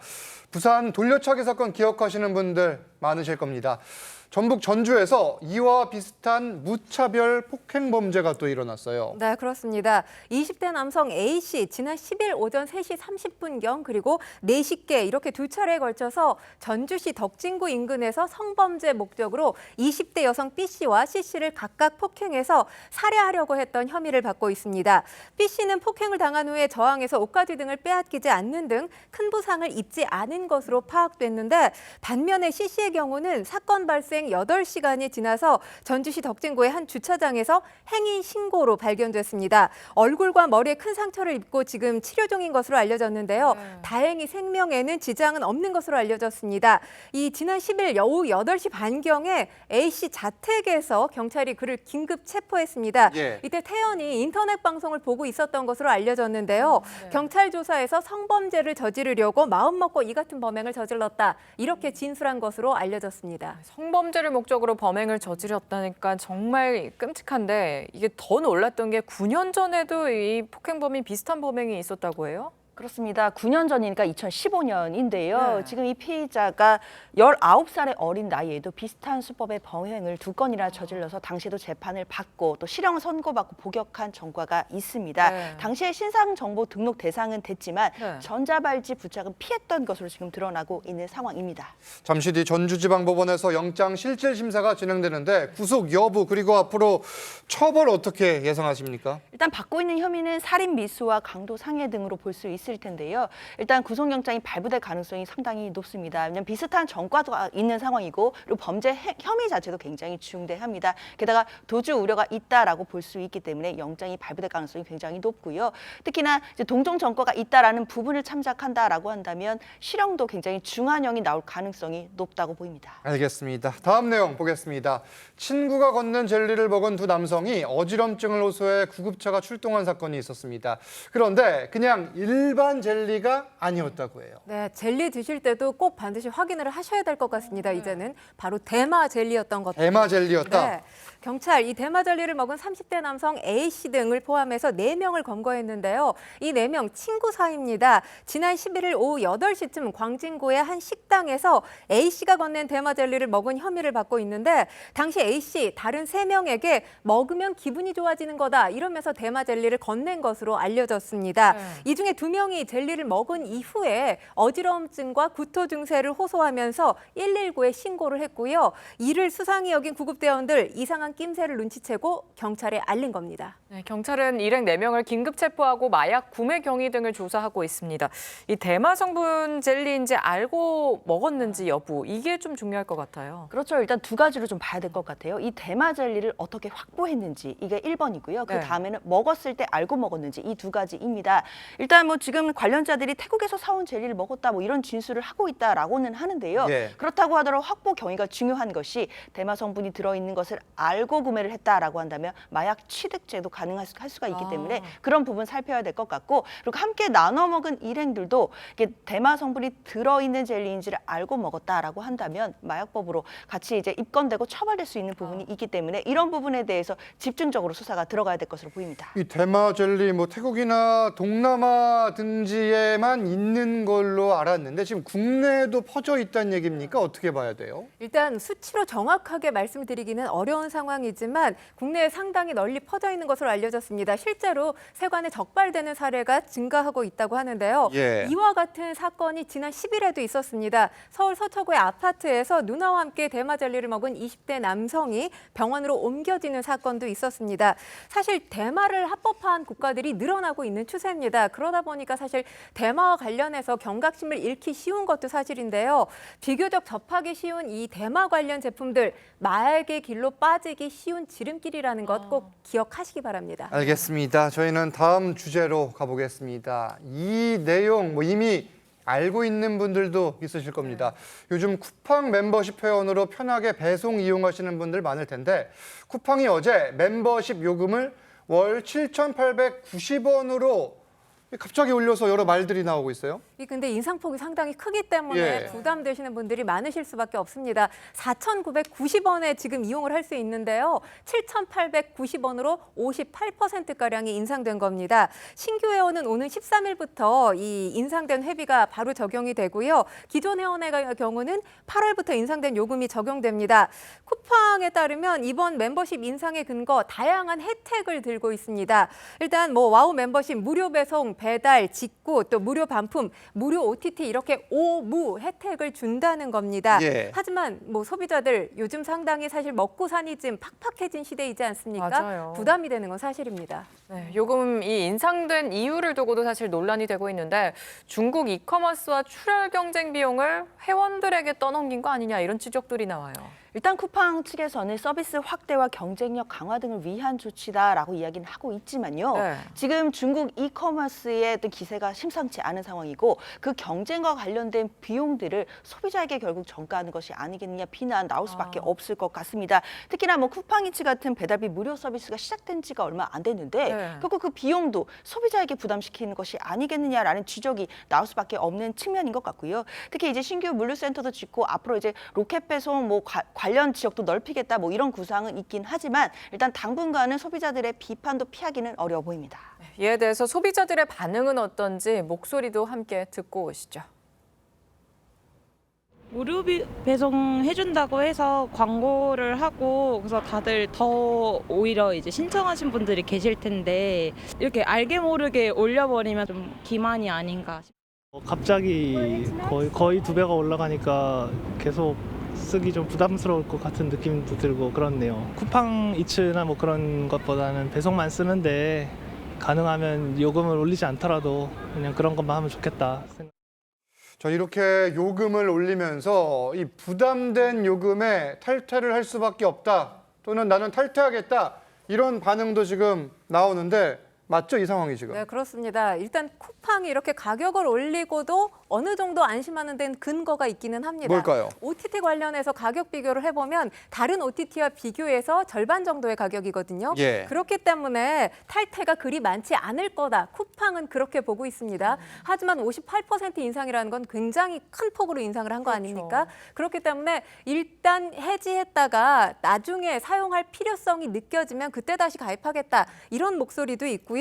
부산 돌려차기 사건 기억하시는 분들 많으실 겁니다. 전북 전주에서 이와 비슷한 무차별 폭행 범죄가 또 일어났어요. 네, 그렇습니다. 20대 남성 A씨 지난 10일 오전 3시 30분경 그리고 4시께 이렇게 두 차례에 걸쳐서 전주시 덕진구 인근에서 성범죄 목적으로 20대 여성 B씨와 C씨를 각각 폭행해서 살해하려고 했던 혐의를 받고 있습니다. B씨는 폭행을 당한 후에 저항해서 옷가지 등을 빼앗기지 않는 등 큰 부상을 입지 않은 것으로 파악됐는데 반면에 C씨의 경우는 사건 발생 8시간이 지나서 전주시 덕진구의 한 주차장에서 행인 신고로 발견됐습니다. 얼굴과 머리에 큰 상처를 입고 지금 치료 중인 것으로 알려졌는데요. 다행히 생명에는 지장은 없는 것으로 알려졌습니다. 이 지난 10일 오후 8시 반경에 A씨 자택에서 경찰이 그를 긴급 체포했습니다. 이때 태연이 인터넷 방송을 보고 있었던 것으로 알려졌는데요. 경찰 조사에서 성범죄를 저지르려고 마음먹고 이 같은 범행을 저질렀다. 이렇게 진술한 것으로 알려졌습니다. 성범죄 성범죄를 목적으로 범행을 저질렀다니까 정말 끔찍한데 이게 더 놀랐던 게 9년 전에도 이 폭행범이 비슷한 범행이 있었다고 해요? 그렇습니다. 9년 전이니까 2015년인데요. 지금 이 피의자가 19살의 어린 나이에도 비슷한 수법의 범행을 2건이나 저질러서 당시에도 재판을 받고 또 실형을 선고받고 복역한 전과가 있습니다. 당시에 신상정보 등록 대상은 됐지만 전자발찌 부착은 피했던 것으로 지금 드러나고 있는 상황입니다. 잠시 뒤 전주지방법원에서 영장 실질 심사가 진행되는데 구속 여부 그리고 앞으로 처벌 어떻게 예상하십니까? 일단 받고 있는 혐의는 살인 미수와 강도 상해 등으로 볼 수 있을 텐데요. 일단 구속영장이 발부될 가능성이 상당히 높습니다. 왜냐하면 비슷한 전과가 있는 상황이고 그리고 범죄 혐의 자체도 굉장히 중대합니다. 게다가 도주 우려가 있다라고 볼 수 있기 때문에 영장이 발부될 가능성이 굉장히 높고요. 특히나 이제 동종 전과가 있다라는 부분을 참작한다라고 한다면 실형도 굉장히 중한형이 나올 가능성이 높다고 보입니다. 알겠습니다. 다음 내용 보겠습니다. 친구가 건넨 젤리를 먹은 두 남성이 어지럼증을 호소해 구급차가 출동한 사건이 있었습니다. 그런데 그냥 일반 젤리가 아니었다고 해요. 네, 젤리 드실 때도 꼭 반드시 확인을 하셔야 될 것 같습니다. 이제는 바로 대마 젤리였던 것도. 대마 젤리였다? 네. 경찰 이 대마 젤리를 먹은 30대 남성 A씨 등을 포함해서 4명을 검거했는데요. 이 4명 친구 사이입니다. 지난 11일 오후 8시쯤 광진구의 한 식당에서 A씨가 건넨 대마 젤리를 먹은 혐의를 받고 있는데 당시 A씨 다른 3명에게 먹으면 기분이 좋아지는 거다 이러면서 대마 젤리를 건넨 것으로 알려졌습니다. 이 중에 2명이 젤리를 먹은 이후에 어지러움증과 구토 증세를 호소하면서 119에 신고를 했고요. 이를 수상히 여긴 구급대원들 이상한 낌새를 눈치채고 경찰에 알린 겁니다. 네, 경찰은 일행 4명을 긴급 체포하고 마약 구매 경위 등을 조사하고 있습니다. 이 대마 성분 젤리인지 알고 먹었는지 여부 이게 좀 중요할 것 같아요. 그렇죠. 일단 2가지로 좀 봐야 될 것 같아요. 이 대마 젤리를 어떻게 확보했는지 이게 1번이고요. 그 다음에는 먹었을 때 알고 먹었는지 이 2가지입니다. 일단 뭐 지금 관련자들이 태국에서 사온 젤리를 먹었다 뭐 이런 진술을 하고 있다라고는 하는데요. 그렇다고 하더라도 확보 경위가 중요한 것이 대마 성분이 들어있는 것을 알고 구매를 했다라고 한다면 마약 취득죄도 가능할 수가 있기 때문에 그런 부분 살펴야 될 것 같고 그리고 함께 나눠 먹은 일행들도 이게 대마 성분이 들어있는 젤리인지를 알고 먹었다라고 한다면 마약법으로 같이 이제 입건되고 처벌될 수 있는 부분이 있기 때문에 이런 부분에 대해서 집중적으로 수사가 들어가야 될 것으로 보입니다. 이 대마 젤리 뭐 태국이나 동남아 등지에만 있는 걸로 알았는데 지금 국내에도 퍼져 있다는 얘기입니까? 어떻게 봐야 돼요? 일단 수치로 정확하게 말씀드리기는 어려운 상황이지만 국내에 상당히 널리 퍼져 있는 것으로 알려졌습니다. 실제로 세관에 적발되는 사례가 증가하고 있다고 하는데요. 이와 같은 사건이 지난 10일에도 있었습니다. 서울 서초구의 아파트에서 누나와 함께 대마 젤리를 먹은 20대 남성이 병원으로 옮겨지는 사건도 있었습니다. 사실 대마를 합법화한 국가들이 늘어나고 있는 추세입니다. 그러다 보니까 사실 대마와 관련해서 경각심을 잃기 쉬운 것도 사실인데요. 비교적 접하기 쉬운 이 대마 관련 제품들 마약의 길로 빠지기 쉬운 지름길이라는 것 꼭 기억하시기 바랍니다. 알겠습니다. 저희는 다음 주제로 가보겠습니다. 이 내용 뭐 이미 알고 있는 분들도 있으실 겁니다. 요즘 쿠팡 멤버십 회원으로 편하게 배송 이용하시는 분들 많을 텐데 쿠팡이 어제 멤버십 요금을 월 7,890원으로 갑자기 올려서 여러 말들이 나오고 있어요. 근데 인상폭이 상당히 크기 때문에 부담되시는 분들이 많으실 수밖에 없습니다. 4,990원에 지금 이용을 할 수 있는데요. 7,890원으로 58%가량이 인상된 겁니다. 신규 회원은 오는 13일부터 이 인상된 회비가 바로 적용이 되고요. 기존 회원의 경우는 8월부터 인상된 요금이 적용됩니다. 쿠팡에 따르면 이번 멤버십 인상의 근거 다양한 혜택을 들고 있습니다. 일단 뭐 와우 멤버십 무료 배송, 배달, 직구, 또 무료 반품, 무료 OTT 이렇게 5무 혜택을 준다는 겁니다. 하지만 뭐 소비자들 요즘 상당히 사실 먹고 사니 좀 팍팍해진 시대이지 않습니까? 맞아요. 부담이 되는 건 사실입니다. 네, 요금이 인상된 이유를 두고도 사실 논란이 되고 있는데 중국 이커머스와 출혈 경쟁 비용을 회원들에게 떠넘긴 거 아니냐 이런 지적들이 나와요. 일단 쿠팡 측에서는 서비스 확대와 경쟁력 강화 등을 위한 조치다라고 이야기는 하고 있지만요. 지금 중국 이커머스의 어떤 기세가 심상치 않은 상황이고 그 경쟁과 관련된 비용들을 소비자에게 결국 전가하는 것이 아니겠느냐 비난 나올 수밖에 없을 것 같습니다. 특히나 뭐 쿠팡이츠 같은 배달비 무료 서비스가 시작된 지가 얼마 안 됐는데 결국 그 비용도 소비자에게 부담시키는 것이 아니겠느냐라는 지적이 나올 수밖에 없는 측면인 것 같고요. 특히 이제 신규 물류센터도 짓고 앞으로 이제 로켓 배송 뭐 관련 지역도 넓히겠다 뭐 이런 구상은 있긴 하지만 일단 당분간은 소비자들의 비판도 피하기는 어려워 보입니다. 이에 대해서 소비자들의 반응은 어떤지 목소리도 함께 듣고 오시죠. 무료 배송해준다고 해서 광고를 하고 그래서 다들 더 오히려 이제 신청하신 분들이 계실 텐데 이렇게 알게 모르게 올려버리면 좀 기만이 아닌가 싶어요. 갑자기 거의 2배가 올라가니까 계속 쓰기 좀 부담스러울 것 같은 느낌도 들고 그렇네요. 쿠팡 이츠나 뭐 그런 것보다는 배송만 쓰는데 가능하면 요금을 올리지 않더라도 그냥 그런 것만 하면 좋겠다. 저 이렇게 요금을 올리면서 이 부담된 요금에 탈퇴를 할 수밖에 없다. 또는 나는 탈퇴하겠다. 이런 반응도 지금 나오는데 맞죠? 이 상황이 지금. 네, 그렇습니다. 일단 쿠팡이 이렇게 가격을 올리고도 어느 정도 안심하는 데는 근거가 있기는 합니다. 뭘까요? OTT 관련해서 가격 비교를 해보면 다른 OTT와 비교해서 절반 정도의 가격이거든요. 예. 그렇기 때문에 탈퇴가 그리 많지 않을 거다. 쿠팡은 그렇게 보고 있습니다. 하지만 58% 인상이라는 건 굉장히 큰 폭으로 인상을 한 거 아닙니까? 그렇기 때문에 일단 해지했다가 나중에 사용할 필요성이 느껴지면 그때 다시 가입하겠다. 이런 목소리도 있고요.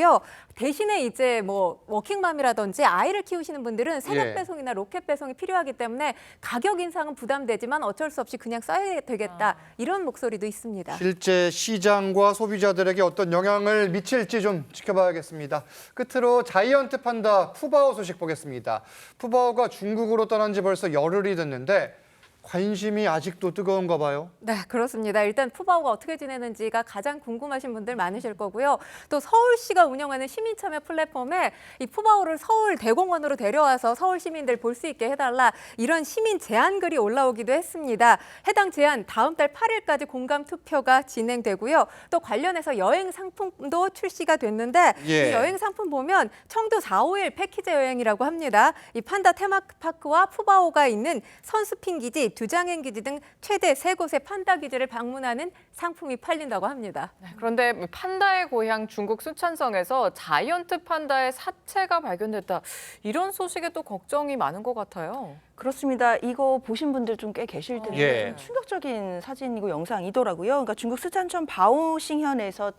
대신에 이제 뭐 워킹맘이라든지 아이를 키우시는 분들은 새벽 배송이나 로켓 배송이 필요하기 때문에 가격 인상은 부담되지만 어쩔 수 없이 그냥 써야 되겠다. 이런 목소리도 있습니다. 실제 시장과 소비자들에게 어떤 영향을 미칠지 좀 지켜봐야겠습니다. 끝으로 자이언트 판다 푸바오 소식 보겠습니다. 푸바오가 중국으로 떠난 지 벌써 열흘이 됐는데 관심이 아직도 뜨거운가 봐요. 네, 그렇습니다. 일단 푸바오가 어떻게 지내는지가 가장 궁금하신 분들 많으실 거고요. 또 서울시가 운영하는 시민참여 플랫폼에 이 푸바오를 서울 대공원으로 데려와서 서울 시민들 볼 수 있게 해달라 이런 시민 제안 글이 올라오기도 했습니다. 해당 제안 다음 달 8일까지 공감 투표가 진행되고요. 또 관련해서 여행 상품도 출시가 됐는데 이 여행 상품 보면 청도 4, 5일 패키지 여행이라고 합니다. 이 판다 테마파크와 푸바오가 있는 선수핀 기지, 두장행 기지 등 최대 3곳의 판다 기지를 방문하는 상품이 팔린다고 합니다. 그런데 판다의 고향 중국 수촨성에서 자이언트 판다의 사체가 발견됐다. 이런 소식에 또 걱정이 많은 것 같아요. 그렇습니다. 이거 보신 분들 좀 꽤 계실 텐데 좀 충격적인 사진이고 영상이더라고요. 그러니까 중국 스촨성 바오싱현에서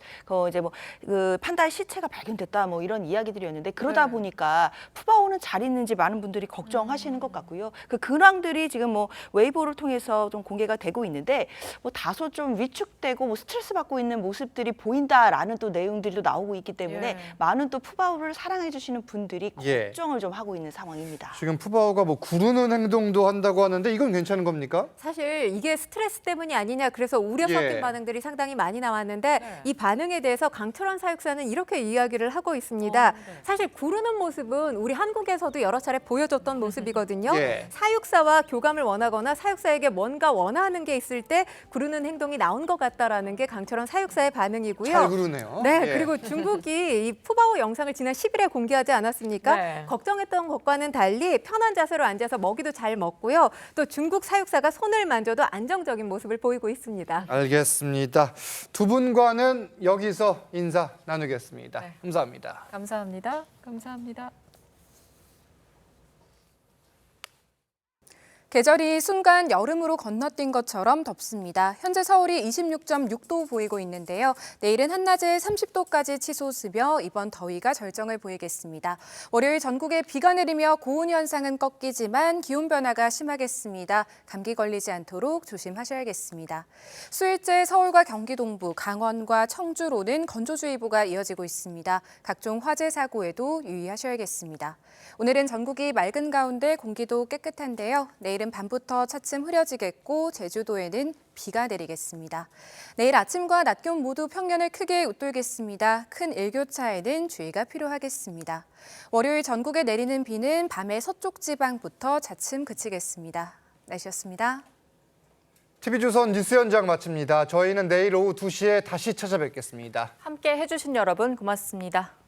이제 뭐 그 판다의 시체가 발견됐다 뭐 이런 이야기들이었는데 그러다 보니까 푸바오는 잘 있는지 많은 분들이 걱정하시는 것 같고요. 그 근황들이 지금 뭐 웨이보를 통해서 좀 공개가 되고 있는데 뭐 다소 좀 위축되고 뭐 스트레스 받고 있는 모습들이 보인다라는 또 내용들도 나오고 있기 때문에 많은 또 푸바오를 사랑해 주시는 분들이 걱정을 좀 하고 있는 상황입니다. 지금 푸바오가 뭐 구르는 행동도 한다고 하는데 이건 괜찮은 겁니까? 사실 이게 스트레스 때문이 아니냐 그래서 우려 섞인 반응들이 상당히 많이 나왔는데 이 반응에 대해서 강철원 사육사는 이렇게 이야기를 하고 있습니다. 사실 구르는 모습은 우리 한국에서도 여러 차례 보여줬던 모습이거든요. 사육사와 교감을 원하거나 사육사에게 뭔가 원하는 게 있을 때 구르는 행동이 나온 것 같다라는 게 강철원 사육사의 반응이고요. 잘 구르네요. 네, 그리고 중국이 이 푸바오 영상을 지난 10일에 공개하지 않았습니까? 걱정했던 것과는 달리 편한 자세로 앉아서 먹이도 잘 먹고요. 또 중국 사육사가 손을 만져도 안정적인 모습을 보이고 있습니다. 알겠습니다. 두 분과는 여기서 인사 나누겠습니다. 감사합니다. 감사합니다. 감사합니다. 계절이 순간 여름으로 건너뛴 것처럼 덥습니다. 현재 서울이 26.6도 보이고 있는데요. 내일은 한낮에 30도까지 치솟으며 이번 더위가 절정을 보이겠습니다. 월요일 전국에 비가 내리며 고온 현상은 꺾이지만 기온 변화가 심하겠습니다. 감기 걸리지 않도록 조심하셔야겠습니다. 수일째 서울과 경기 동부, 강원과 청주로는 건조주의보가 이어지고 있습니다. 각종 화재 사고에도 유의하셔야겠습니다. 오늘은 전국이 맑은 가운데 공기도 깨끗한데요. 내일은 밤부터 차츰 흐려지겠고 제주도에는 비가 내리겠습니다. 내일 아침과 낮 기온 모두 평년을 크게 웃돌겠습니다. 큰 일교차에는 주의가 필요하겠습니다. 월요일 전국에 내리는 비는 밤에 서쪽 지방부터 차츰 그치겠습니다. 날씨였습니다. TV조선 뉴스 현장 마칩니다. 저희는 내일 오후 2시에 다시 찾아뵙겠습니다. 함께 해주신 여러분 고맙습니다.